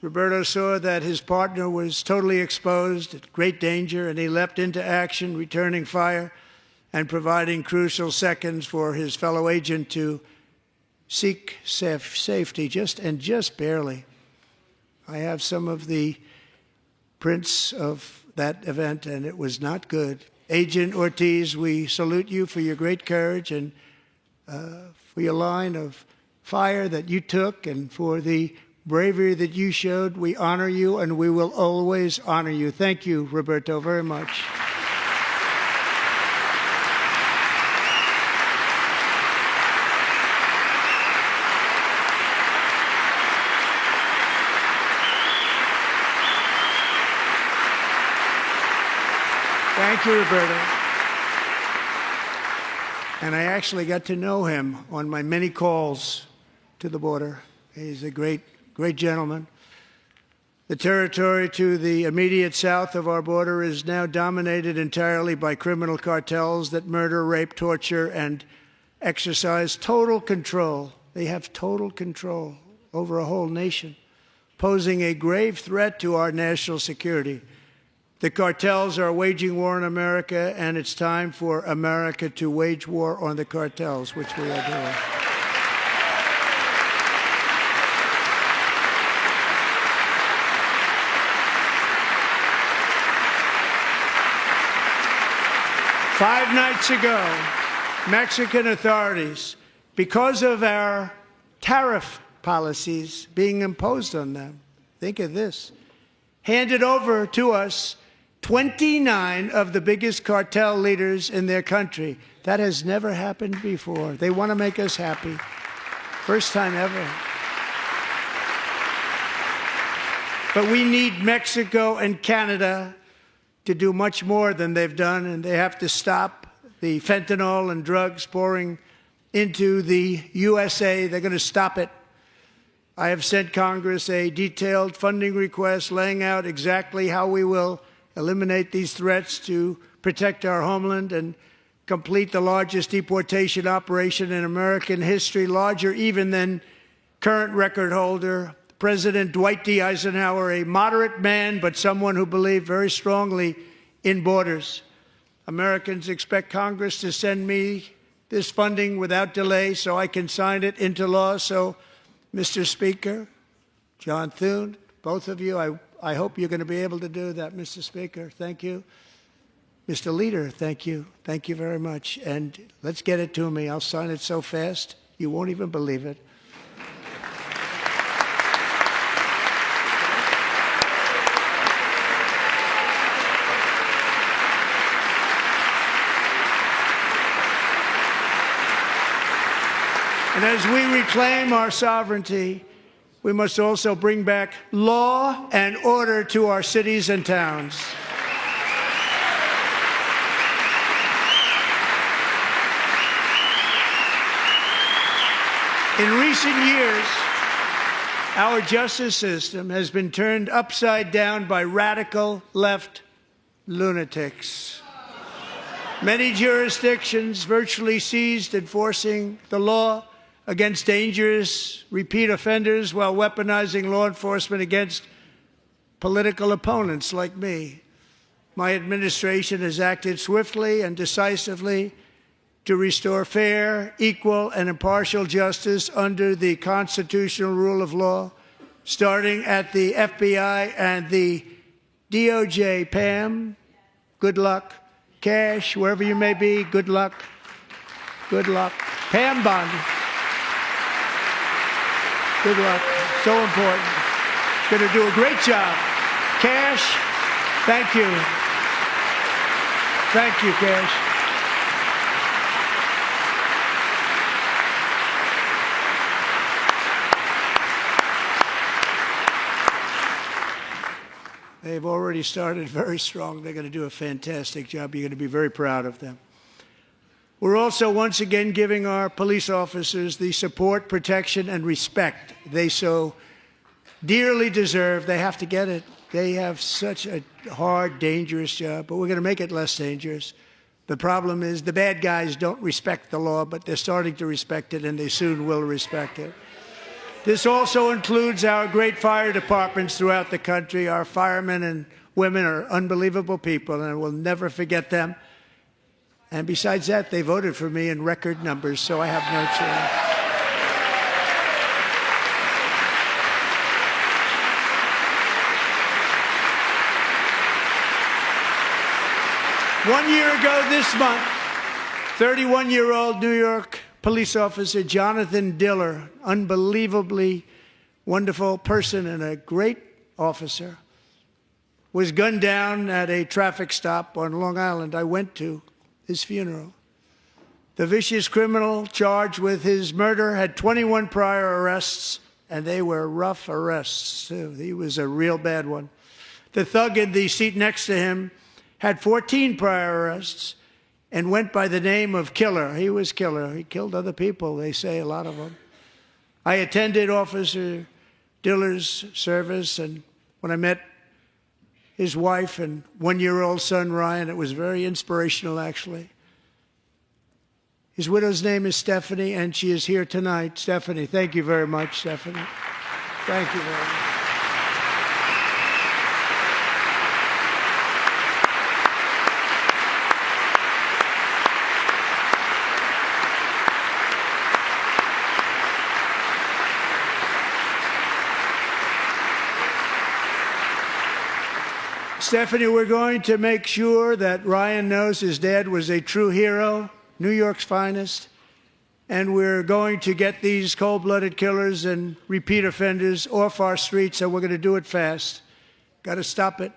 Roberto saw that his partner was totally exposed, at great danger, and he leapt into action, returning fire and providing crucial seconds for his fellow agent to seek safety, just barely. I have some of the prints of that event, and it was not good. Agent Ortiz, we salute you for your great courage and for your line of fire that you took and for the bravery that you showed. We honor you, and we will always honor you. Thank you, Roberto, very much. Thank you, Roberto. And I actually got to know him on my many calls to the border. He's a great gentleman. The territory to the immediate south of our border is now dominated entirely by criminal cartels that murder, rape, torture, and exercise total control. They have total control over a whole nation, posing a grave threat to our national security. The cartels are waging war on America, and it's time for America to wage war on the cartels, which we are doing. Five nights ago, Mexican authorities, because of our tariff policies being imposed on them, think of this, handed over to us 29 of the biggest cartel leaders in their country. That has never happened before. They want to make us happy. First time ever. But we need Mexico and Canada to do much more than they've done, and they have to stop the fentanyl and drugs pouring into the USA. They're going to stop it. I have sent Congress a detailed funding request laying out exactly how we will eliminate these threats to protect our homeland and complete the largest deportation operation in American history, larger even than current record holder President Dwight D. Eisenhower, a moderate man, but someone who believed very strongly in borders. Americans expect Congress to send me this funding without delay so I can sign it into law. So, Mr. Speaker, John Thune, both of you, I hope you're going to be able to do that, Mr. Speaker. Thank you. Mr. Leader, thank you. Thank you very much. And let's get it to me. I'll sign it so fast, you won't even believe it. And as we reclaim our sovereignty, we must also bring back law and order to our cities and towns. In recent years, our justice system has been turned upside down by radical left lunatics. Many jurisdictions virtually ceased enforcing the law against dangerous repeat offenders while weaponizing law enforcement against political opponents like me. My administration has acted swiftly and decisively to restore fair, equal, and impartial justice under the constitutional rule of law, starting at the FBI and the DOJ. Pam, good luck. Cash, wherever you may be, good luck. Good luck. Pam Bondi, good luck. So important. Going to do a great job. Cash, thank you. Thank you, Cash. They've already started very strong. They're going to do a fantastic job. You're going to be very proud of them. We're also once again giving our police officers the support, protection, and respect they so dearly deserve. They have to get it. They have such a hard, dangerous job, but we're going to make it less dangerous. The problem is the bad guys don't respect the law, but they're starting to respect it, and they soon will respect it. This also includes our great fire departments throughout the country. Our firemen and women are unbelievable people, and we'll never forget them. And besides that, they voted for me in record numbers, so I have no choice. 1 year ago this month, 31-year-old New York police officer Jonathan Diller, unbelievably wonderful person and a great officer, was gunned down at a traffic stop on Long Island. I went to his funeral. The vicious criminal charged with his murder had 21 prior arrests, and they were rough arrests, too. He was a real bad one. The thug in the seat next to him had 14 prior arrests and went by the name of Killer. He was Killer. He killed other people, they say, a lot of them. I attended Officer Diller's service, and when I met his wife and one-year-old son, Ryan, it was very inspirational, actually. His widow's name is Stephanie, and she is here tonight. Stephanie, thank you very much, Stephanie. Thank you very much. Stephanie, we're going to make sure that Ryan knows his dad was a true hero, New York's finest, and we're going to get these cold-blooded killers and repeat offenders off our streets, and we're going to do it fast. Got to stop it.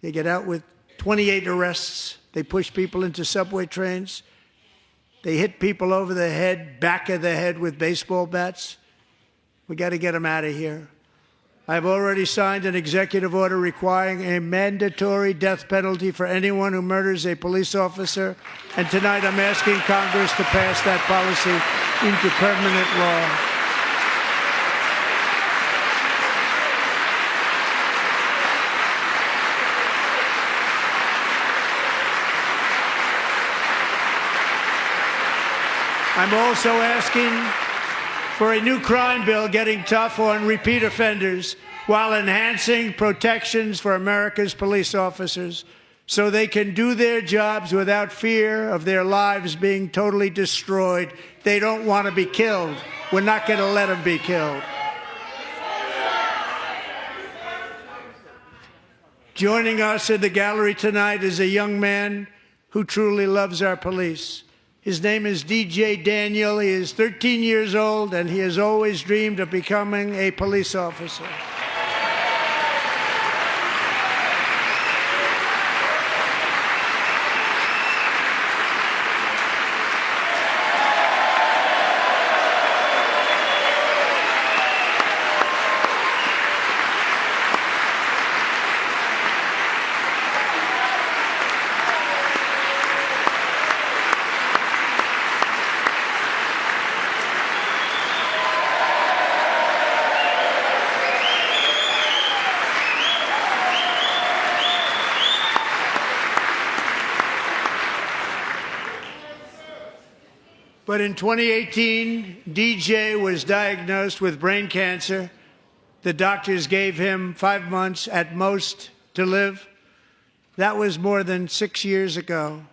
They get out with 28 arrests. They push people into subway trains. They hit people over the head, back of the head with baseball bats. We got to get them out of here. I've already signed an executive order requiring a mandatory death penalty for anyone who murders a police officer, and tonight I'm asking Congress to pass that policy into permanent law. I'm also asking for a new crime bill getting tough on repeat offenders while enhancing protections for America's police officers so they can do their jobs without fear of their lives being totally destroyed. They don't want to be killed. We're not going to let them be killed. Joining us in the gallery tonight is a young man who truly loves our police. His name is DJ Daniel. He is 13 years old, and he has always dreamed of becoming a police officer. But in 2018, DJ was diagnosed with brain cancer. The doctors gave him 5 months at most to live. That was more than 6 years ago.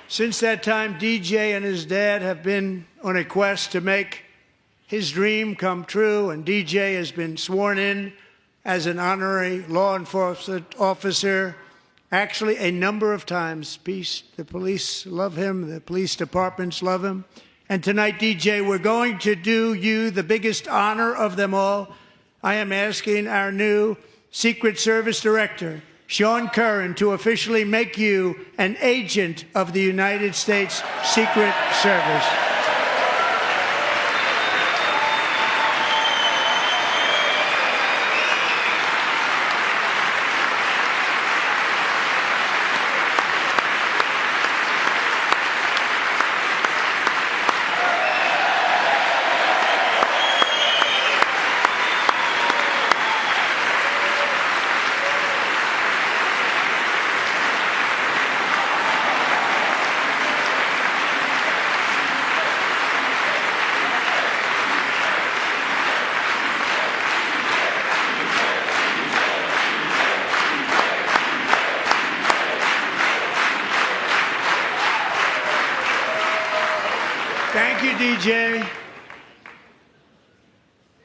Since that time, DJ and his dad have been on a quest to make his dream come true, and DJ has been sworn in as an honorary law enforcement officer, actually a number of times. The police love him, the police departments love him. And tonight, DJ, we're going to do you the biggest honor of them all. I am asking our new Secret Service Director, Sean Curran, to officially make you an agent of the United States Secret Service. Thank you, DJ.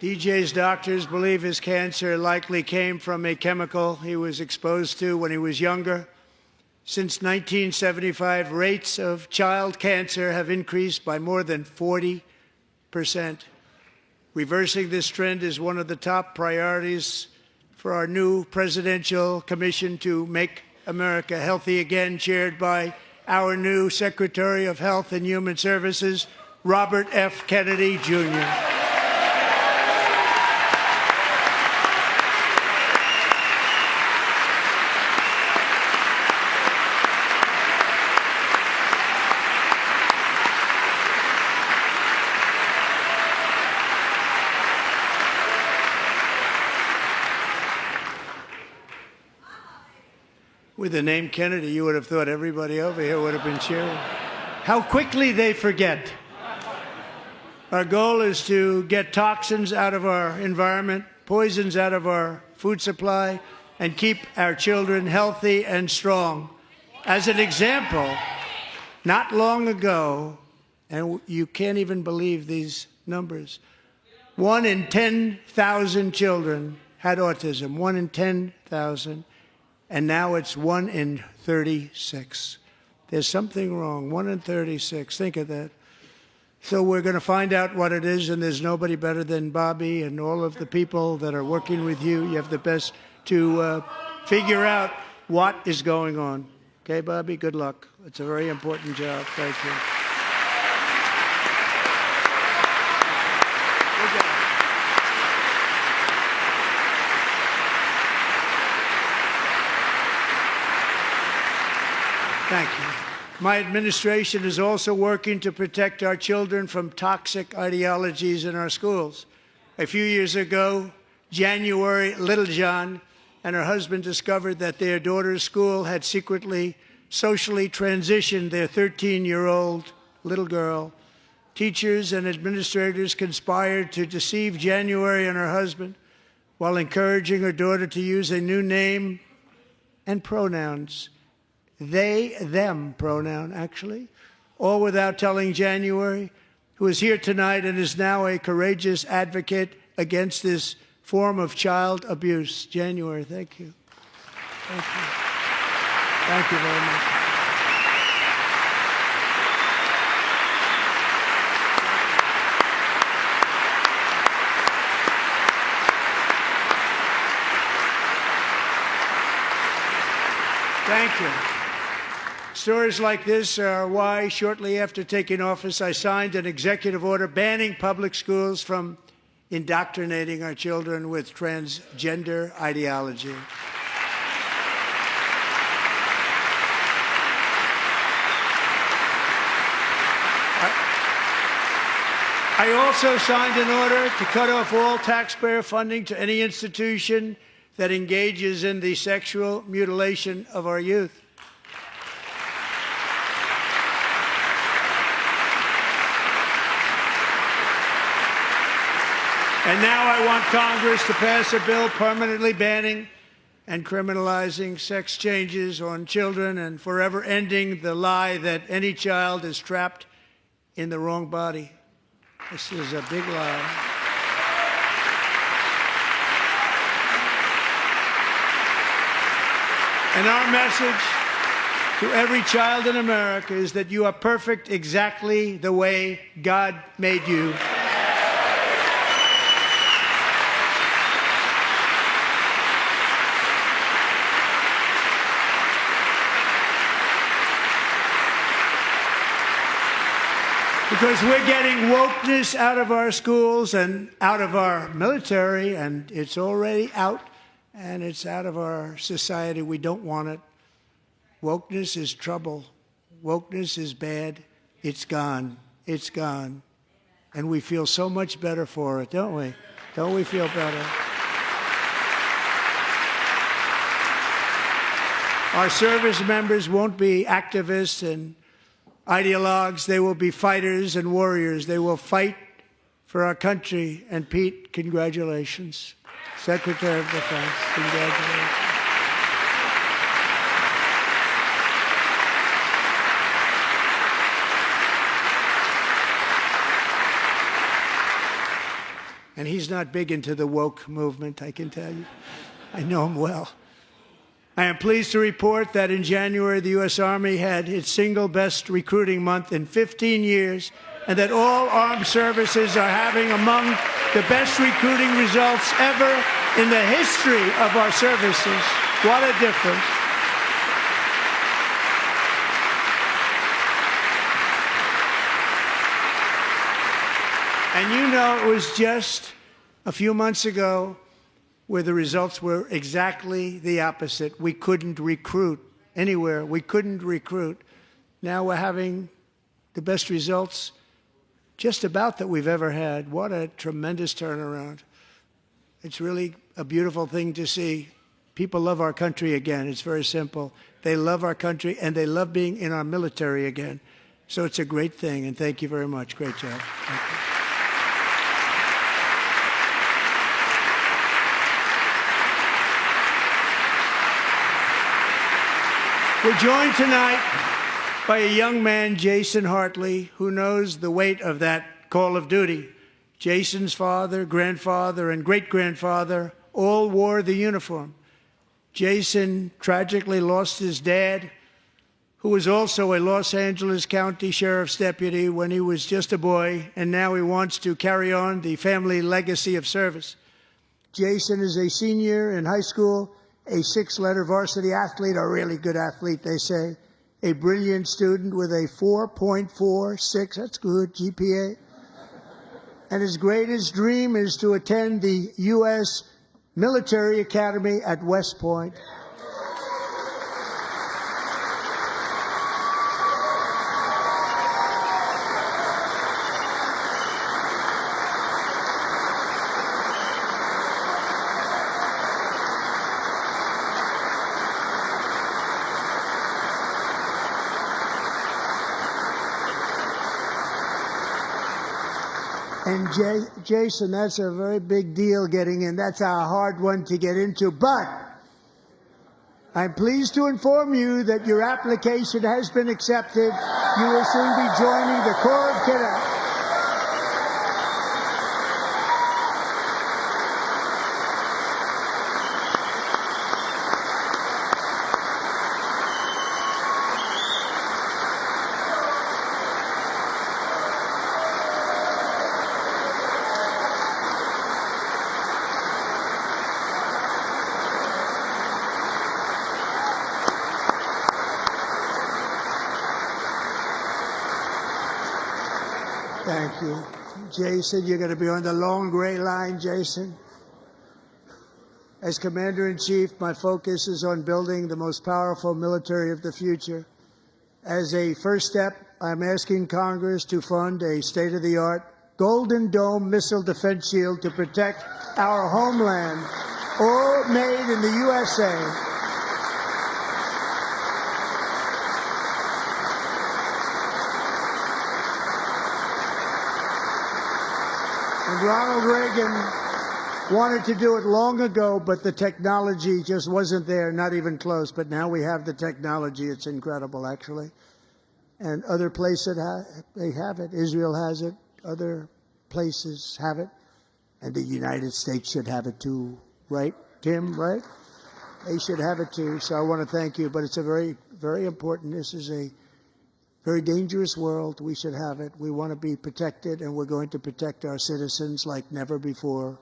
DJ's doctors believe his cancer likely came from a chemical he was exposed to when he was younger. Since 1975, rates of child cancer have increased by more than 40%. Reversing this trend is one of the top priorities for our new presidential commission to make America healthy again, chaired by our new Secretary of Health and Human Services, Robert F. Kennedy, Jr. With the name Kennedy, you would have thought everybody over here would have been cheering. How quickly they forget. Our goal is to get toxins out of our environment, poisons out of our food supply, and keep our children healthy and strong. As an example, not long ago, and you can't even believe these numbers, 1 in 10,000 children had autism, 1 in 10,000, and now it's 1 in 36. There's something wrong, 1 in 36, think of that. So we're going to find out what it is, and there's nobody better than Bobby and all of the people that are working with you. You have the best to figure out what is going on. Okay, Bobby, good luck. It's a very important job. Thank you. Good job. Thank you. My administration is also working to protect our children from toxic ideologies in our schools. A few years ago, January Littlejohn and her husband discovered that their daughter's school had secretly, socially transitioned their 13-year-old little girl. Teachers and administrators conspired to deceive January and her husband while encouraging her daughter to use a new name and pronouns. They, them pronoun, actually, all without telling January, who is here tonight and is now a courageous advocate against this form of child abuse. January, thank you. Thank you. Thank you very much. Thank you. Stories like this are why, shortly after taking office, I signed an executive order banning public schools from indoctrinating our children with transgender ideology. I also signed an order to cut off all taxpayer funding to any institution that engages in the sexual mutilation of our youth. And now I want Congress to pass a bill permanently banning and criminalizing sex changes on children and forever ending the lie that any child is trapped in the wrong body. This is a big lie. And our message to every child in America is that you are perfect exactly the way God made you. Because we're getting wokeness out of our schools and out of our military, and it's already out, and it's out of our society. We don't want it. Wokeness is trouble. Wokeness is bad. It's gone. It's gone. And we feel so much better for it, don't we? Don't we feel better? Our service members won't be activists and ideologues. They will be fighters and warriors. They will fight for our country. And Pete, congratulations. Secretary of Defense, congratulations. And he's not big into the woke movement, I can tell you. I know him well. I am pleased to report that in January, the U.S. Army had its single best recruiting month in 15 years, and that all armed services are having among the best recruiting results ever in the history of our services. What a difference. And you know, it was just a few months ago where the results were exactly the opposite. We couldn't recruit anywhere. We couldn't recruit. Now we're having the best results just about that we've ever had. What a tremendous turnaround. It's really a beautiful thing to see. People love our country again. It's very simple. They love our country, and they love being in our military again. So it's a great thing, and thank you very much. Great job. Thank you. We're joined tonight by a young man, Jason Hartley, who knows the weight of that call of duty. Jason's father, grandfather, and great-grandfather all wore the uniform. Jason tragically lost his dad, who was also a Los Angeles County Sheriff's deputy when he was just a boy, and now he wants to carry on the family legacy of service. Jason is a senior in high school, a six-letter varsity athlete, a really good athlete, they say, a brilliant student with a 4.46, that's good, GPA. And his greatest dream is to attend the U.S. Military Academy at West Point. And Jason, that's a very big deal getting in. That's a hard one to get into. But I'm pleased to inform you that your application has been accepted. You will soon be joining the Corps of Cadets. Thank you. Jason, you're going to be on the long gray line, Jason. As Commander-in-Chief, my focus is on building the most powerful military of the future. As a first step, I'm asking Congress to fund a state-of-the-art Golden Dome missile defense shield to protect our homeland, all made in the USA. And Ronald Reagan wanted to do it long ago, but the technology just wasn't there, not even close. But now we have the technology. It's incredible, actually. And other places, they have it. Israel has it. Other places have it. And the United States should have it too, right, Tim, right? They should have it too. So I want to thank you. But it's a very, very important. This is a very dangerous world. We should have it. We want to be protected, and we're going to protect our citizens like never before.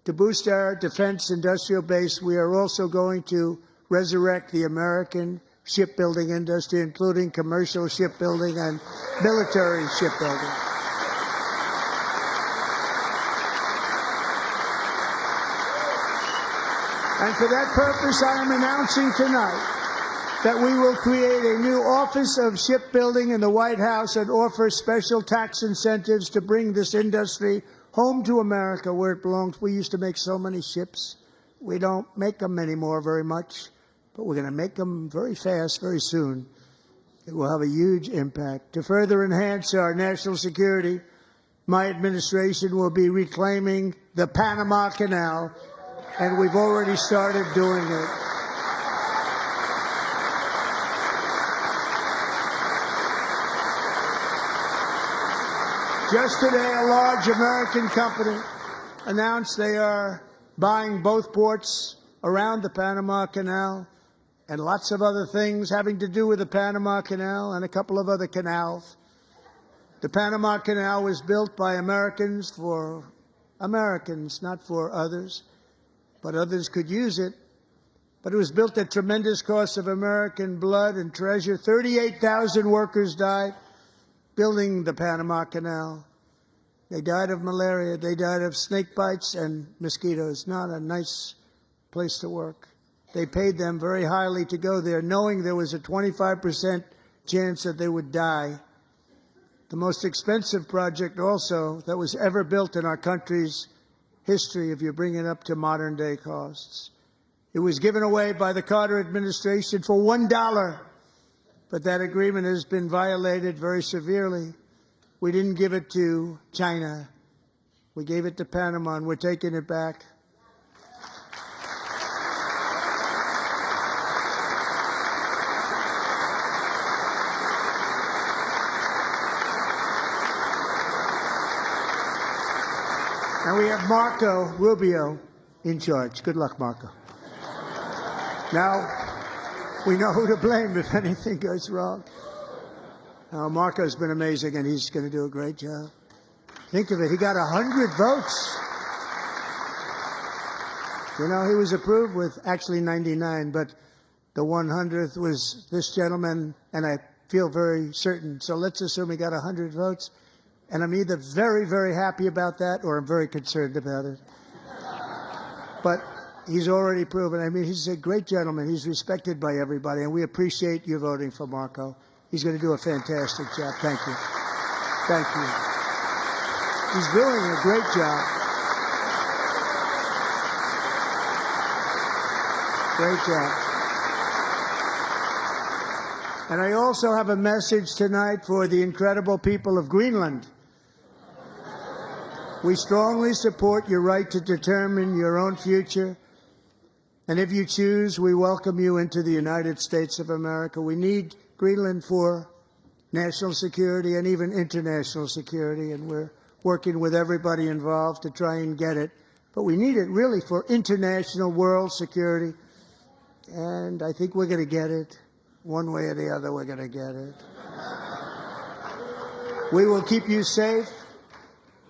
To boost our defense industrial base, we are also going to resurrect the American shipbuilding industry, including commercial shipbuilding and military shipbuilding. And for that purpose, I am announcing tonight that we will create a new Office of Shipbuilding in the White House and offer special tax incentives to bring this industry home to America, where it belongs. We used to make so many ships. We don't make them anymore very much, but we're going to make them very fast, very soon. It will have a huge impact. To further enhance our national security, my administration will be reclaiming the Panama Canal, and we've already started doing it. Just today, a large American company announced they are buying both ports around the Panama Canal and lots of other things having to do with the Panama Canal and a couple of other canals. The Panama Canal was built by Americans for Americans, not for others, but others could use it. But it was built at tremendous cost of American blood and treasure. 38,000 workers died building the Panama Canal. They died of malaria. They died of snake bites and mosquitoes. Not a nice place to work. They paid them very highly to go there, knowing there was a 25% chance that they would die. The most expensive project also that was ever built in our country's history, if you bring it up to modern day costs. It was given away by the Carter administration for $1. But that agreement has been violated very severely. We didn't give it to China. We gave it to Panama, and we're taking it back. And we have Marco Rubio in charge. Good luck, Marco. Now, we know who to blame if anything goes wrong. Marco's been amazing, and he's going to do a great job. Think of it. He got 100 votes. You know, he was approved with actually 99, but the 100th was this gentleman, and I feel very certain. So let's assume he got 100 votes, and I'm either very, very happy about that or I'm very concerned about it. But he's already proven. I mean, he's a great gentleman. He's respected by everybody, and we appreciate you voting for Marco. He's going to do a fantastic job. Thank you. Thank you. He's doing a great job. Great job. And I also have a message tonight for the incredible people of Greenland. We strongly support your right to determine your own future. And if you choose, we welcome you into the United States of America. We need Greenland for national security and even international security, and we're working with everybody involved to try and get it. But we need it really for international world security, and I think we're going to get it. One way or the other, we're going to get it. We will keep you safe.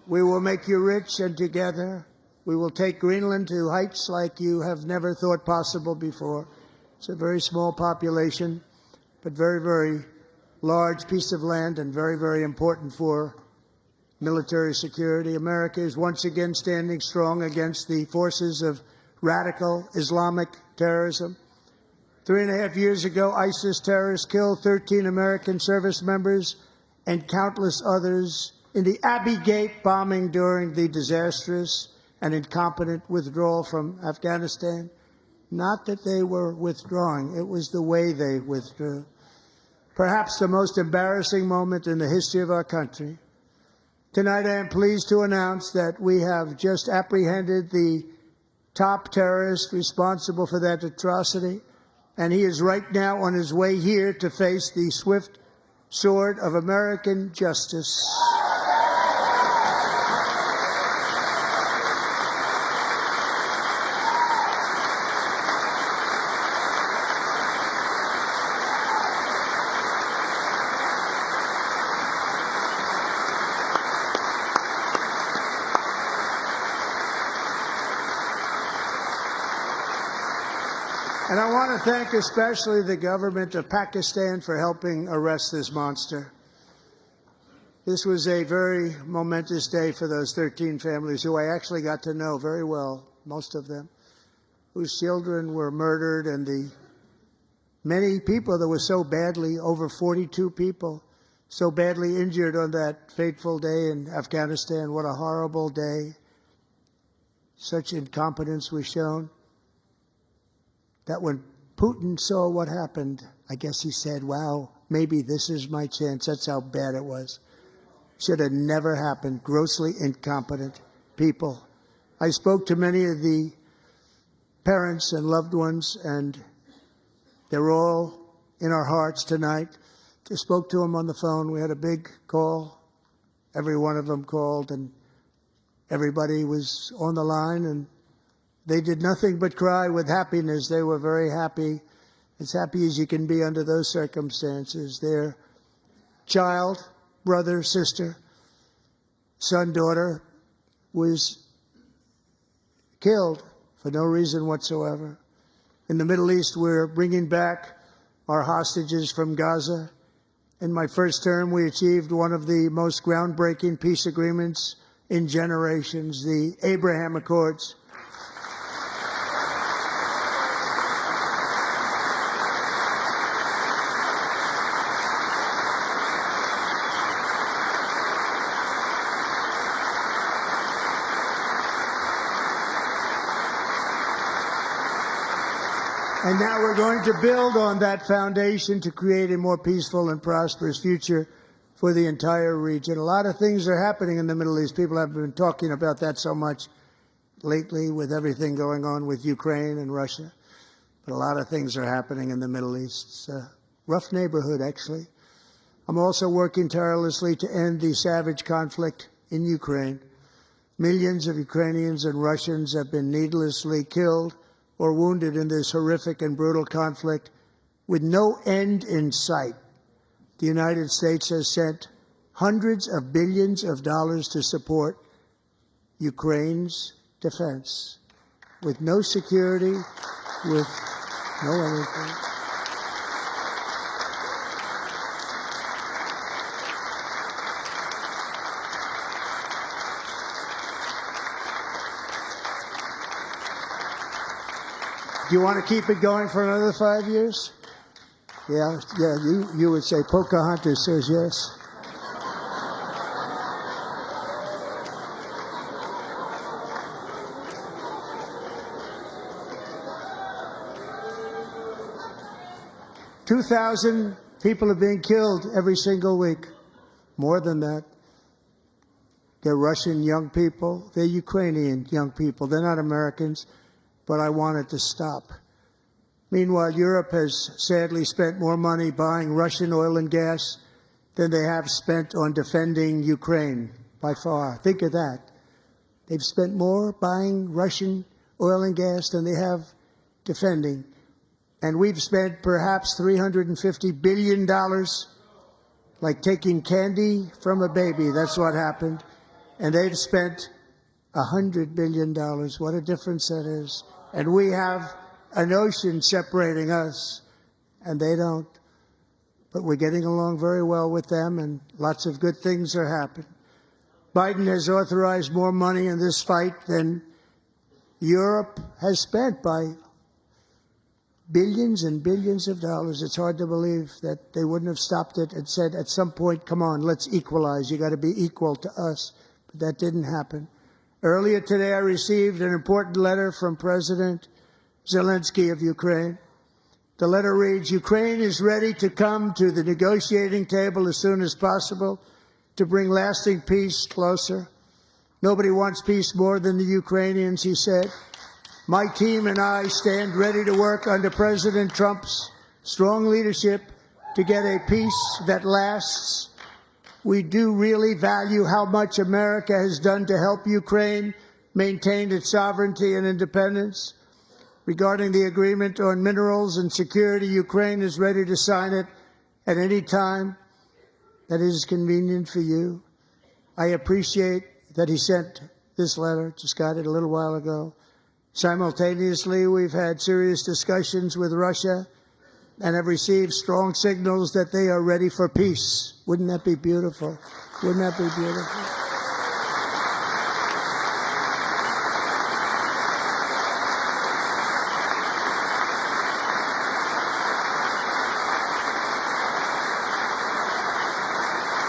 We will make you rich, and together we will take Greenland to heights like you have never thought possible before. It's a very small population, but very, very large piece of land and very, very important for military security. America is once again standing strong against the forces of radical Islamic terrorism. 3.5 years ago, ISIS terrorists killed 13 American service members and countless others in the Abbey Gate bombing during the disastrous and incompetent withdrawal from Afghanistan. Not that they were withdrawing, it was the way they withdrew. Perhaps the most embarrassing moment in the history of our country. Tonight, I am pleased to announce that we have just apprehended the top terrorist responsible for that atrocity, and he is right now on his way here to face the swift sword of American justice. And I want to thank especially the government of Pakistan for helping arrest this monster. This was a very momentous day for those 13 families who I actually got to know very well, most of them, whose children were murdered, and the many people that were so badly, over 42 people, so badly injured on that fateful day in Afghanistan. What a horrible day. Such incompetence was shown that when Putin saw what happened, I guess he said, wow, maybe this is my chance. That's how bad it was. Should have never happened. Grossly incompetent people. I spoke to many of the parents and loved ones, and they're all in our hearts tonight. Just spoke to them on the phone. We had a big call. Every one of them called, and everybody was on the line, and they did nothing but cry with happiness. They were very happy, as happy as you can be under those circumstances. Their child, brother, sister, son, daughter was killed for no reason whatsoever. In the Middle East, we're bringing back our hostages from Gaza. In my first term, we achieved one of the most groundbreaking peace agreements in generations, the Abraham Accords. And now we're going to build on that foundation to create a more peaceful and prosperous future for the entire region. A lot of things are happening in the Middle East. People have been talking about that so much lately with everything going on with Ukraine and Russia. But a lot of things are happening in the Middle East. It's a rough neighborhood, actually. I'm also working tirelessly to end the savage conflict in Ukraine. Millions of Ukrainians and Russians have been needlessly killed or wounded in this horrific and brutal conflict with no end in sight. The United States has sent hundreds of billions of dollars to support Ukraine's defense, with no security, with no anything. Do you want to keep it going for another 5 years? Yeah, you would say Pocahontas says yes. $2,000 people are being killed every single week. More than that. They're Russian young people. They're Ukrainian young people. They're not Americans. But I want it to stop. Meanwhile, Europe has sadly spent more money buying Russian oil and gas than they have spent on defending Ukraine, by far. Think of that. They've spent more buying Russian oil and gas than they have defending. And we've spent perhaps $350 billion, like taking candy from a baby. That's what happened. And they've spent $100 billion. What a difference that is. And we have an ocean separating us, and they don't. But we're getting along very well with them, and lots of good things are happening. Biden has authorized more money in this fight than Europe has spent by billions and billions of dollars. It's hard to believe that they wouldn't have stopped it and said at some point, come on, let's equalize. You got to be equal to us. But that didn't happen. Earlier today, I received an important letter from President Zelensky of Ukraine. The letter reads, Ukraine is ready to come to the negotiating table as soon as possible to bring lasting peace closer. Nobody wants peace more than the Ukrainians, he said. My team and I stand ready to work under President Trump's strong leadership to get a peace that lasts. We do really value how much America has done to help Ukraine maintain its sovereignty and independence. Regarding the agreement on minerals and security, Ukraine is ready to sign it at any time that is convenient for you. I appreciate that he sent this letter, just got it a little while ago. Simultaneously, we've had serious discussions with Russia and have received strong signals that they are ready for peace. Wouldn't that be beautiful? Wouldn't that be beautiful?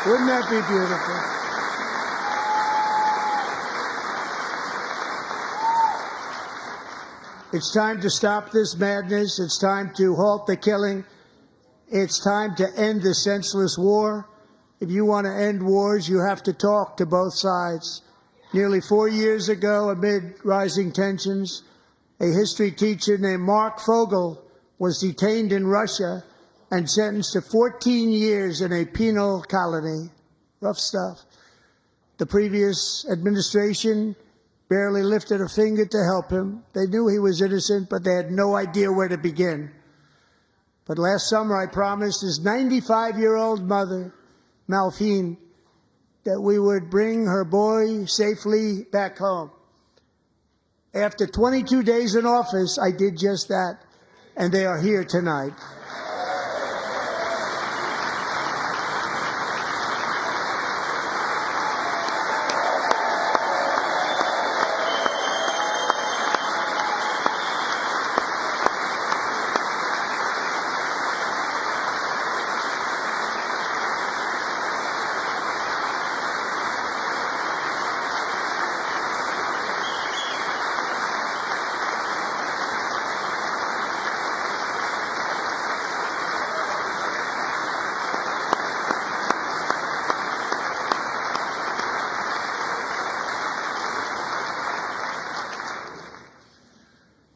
Wouldn't that be beautiful? It's time to stop this madness. It's time to halt the killing. It's time to end this senseless war. If you want to end wars, you have to talk to both sides. Nearly 4 years ago, amid rising tensions, a history teacher named Mark Fogel was detained in Russia and sentenced to 14 years in a penal colony. Rough stuff. The previous administration barely lifted a finger to help him. They knew he was innocent, but they had no idea where to begin. But last summer, I promised his 95-year-old mother, Malphine, that we would bring her boy safely back home. After 22 days in office, I did just that, and they are here tonight.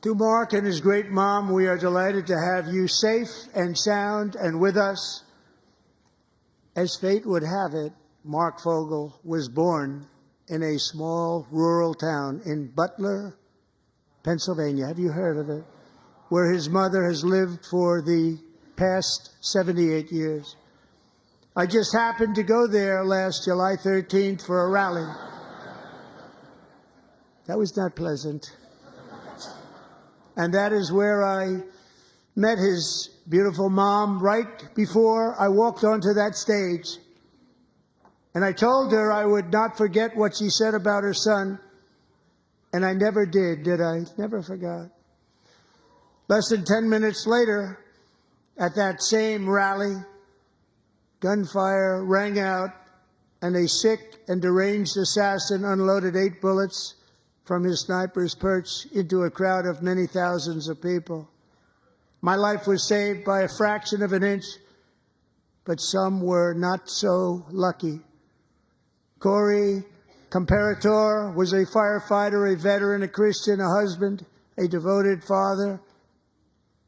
To Mark and his great mom, we are delighted to have you safe and sound and with us. As fate would have it, Mark Fogel was born in a small rural town in Butler, Pennsylvania. Have you heard of it? Where his mother has lived for the past 78 years. I just happened to go there last July 13th for a rally. That was not pleasant. And that is where I met his beautiful mom right before I walked onto that stage. And I told her I would not forget what she said about her son. And I never did I? Never forgot. Less than 10 minutes later, at that same rally, gunfire rang out, and a sick and deranged assassin unloaded 8 bullets from his sniper's perch into a crowd of many thousands of people. My life was saved by a fraction of an inch, but some were not so lucky. Corey Comparator was a firefighter, a veteran, a Christian, a husband, a devoted father,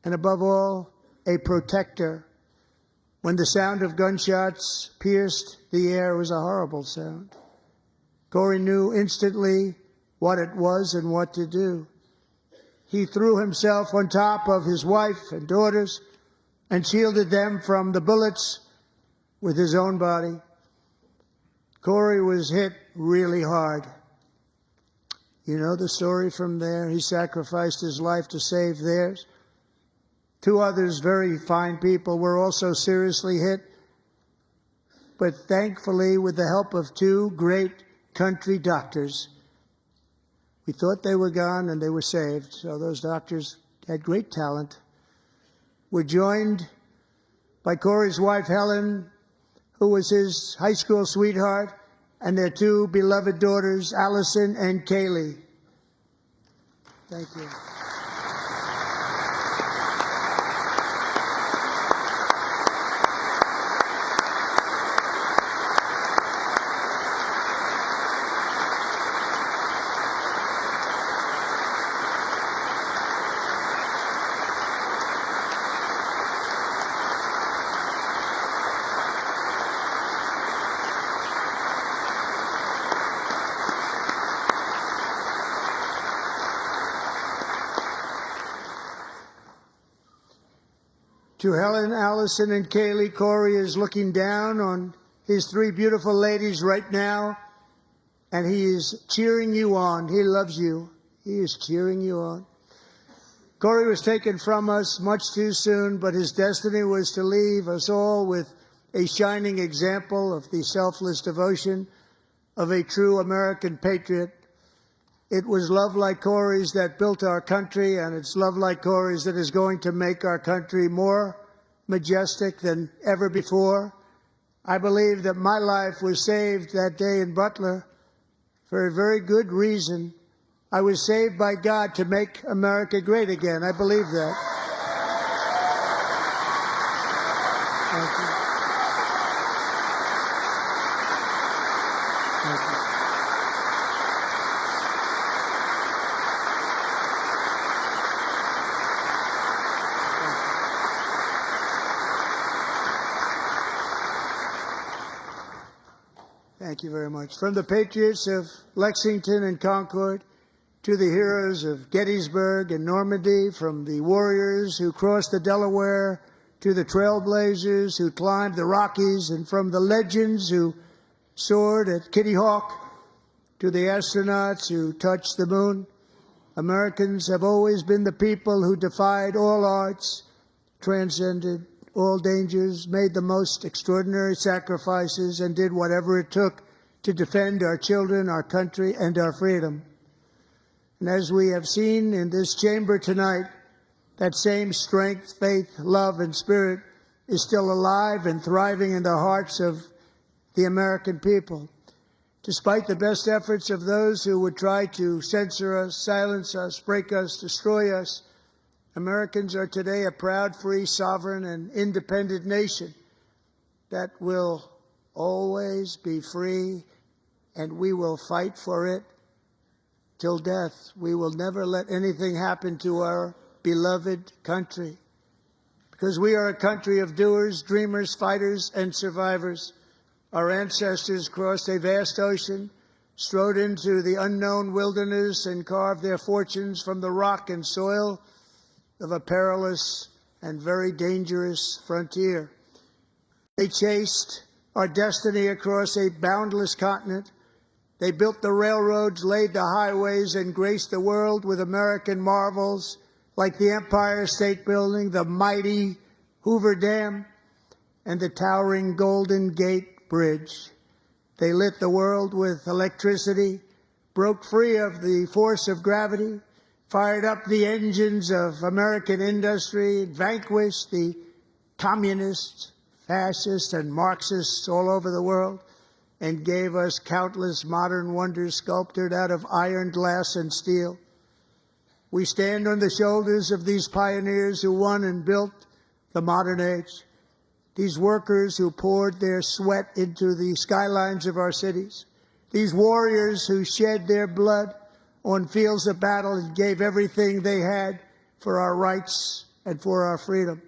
and above all, a protector. When the sound of gunshots pierced the air, it was a horrible sound. Corey knew instantly what it was and what to do. He threw himself on top of his wife and daughters and shielded them from the bullets with his own body. Corey was hit really hard. You know the story from there. He sacrificed his life to save theirs. 2 others, very fine people, were also seriously hit. But thankfully, with the help of 2 great country doctors, we thought they were gone and they were saved. So those doctors had great talent. We're joined by Corey's wife, Helen, who was his high school sweetheart, and their two beloved daughters, Allison and Kaylee. Thank you. To Helen, Allison, and Kaylee, Corey is looking down on his three beautiful ladies right now, and he is cheering you on. He loves you. He is cheering you on. Corey was taken from us much too soon, but his destiny was to leave us all with a shining example of the selfless devotion of a true American patriot. It was love like Corey's that built our country, and it's love like Corey's that is going to make our country more majestic than ever before. I believe that my life was saved that day in Butler for a very good reason. I was saved by God to make America great again. I believe that. Thank you. Thank you. Thank you very much. From the patriots of Lexington and Concord to the heroes of Gettysburg and Normandy, from the warriors who crossed the Delaware to the trailblazers who climbed the Rockies, and from the legends who soared at Kitty Hawk to the astronauts who touched the moon, Americans have always been the people who defied all odds, transcended all dangers, made the most extraordinary sacrifices, and did whatever it took to defend our children, our country, and our freedom. And as we have seen in this chamber tonight, that same strength, faith, love, and spirit is still alive and thriving in the hearts of the American people. Despite the best efforts of those who would try to censor us, silence us, break us, destroy us, Americans are today a proud, free, sovereign, and independent nation that will always be free, and we will fight for it till death. We will never let anything happen to our beloved country, because we are a country of doers, dreamers, fighters, and survivors. Our ancestors crossed a vast ocean, strode into the unknown wilderness, and carved their fortunes from the rock and soil of a perilous and very dangerous frontier. They chased our destiny across a boundless continent. They built the railroads, laid the highways, and graced the world with American marvels like the Empire State Building, the mighty Hoover Dam, and the towering Golden Gate Bridge. They lit the world with electricity, broke free of the force of gravity, fired up the engines of American industry, vanquished the communists, fascists, and Marxists all over the world, and gave us countless modern wonders sculptured out of iron, glass, and steel. We stand on the shoulders of these pioneers who won and built the modern age, these workers who poured their sweat into the skylines of our cities, these warriors who shed their blood on fields of battle and gave everything they had for our rights and for our freedom.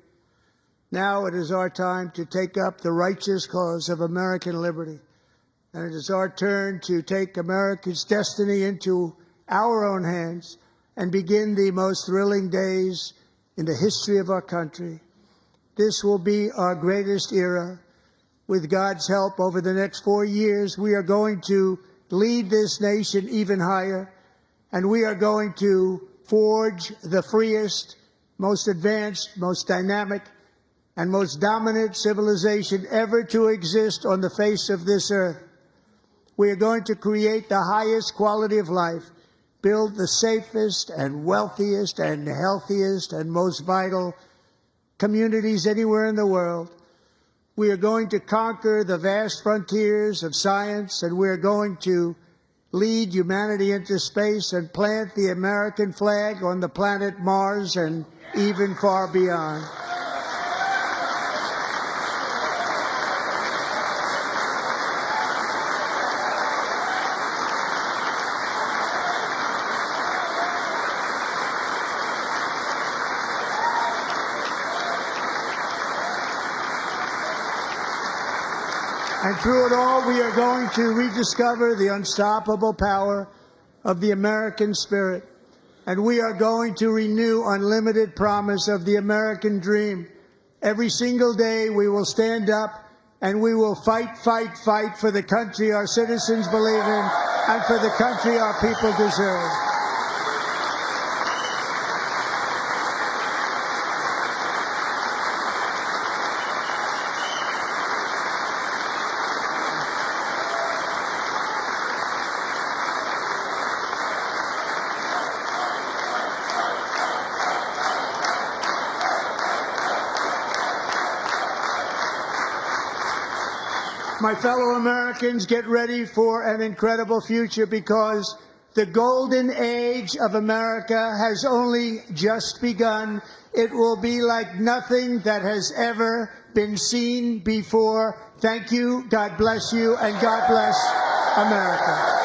Now it is our time to take up the righteous cause of American liberty. And it is our turn to take America's destiny into our own hands and begin the most thrilling days in the history of our country. This will be our greatest era. With God's help, over the next 4 years, we are going to lead this nation even higher, and we are going to forge the freest, most advanced, most dynamic, and most dominant civilization ever to exist on the face of this earth. We are going to create the highest quality of life, build the safest and wealthiest and healthiest and most vital communities anywhere in the world. We are going to conquer the vast frontiers of science, and we're going to lead humanity into space and plant the American flag on the planet Mars and even far beyond. And through it all, we are going to rediscover the unstoppable power of the American spirit. And we are going to renew unlimited promise of the American dream. Every single day, we will stand up and we will fight, fight, fight for the country our citizens believe in and for the country our people deserve. My fellow Americans, get ready for an incredible future, because the golden age of America has only just begun. It will be like nothing that has ever been seen before. Thank you, God bless you, and God bless America.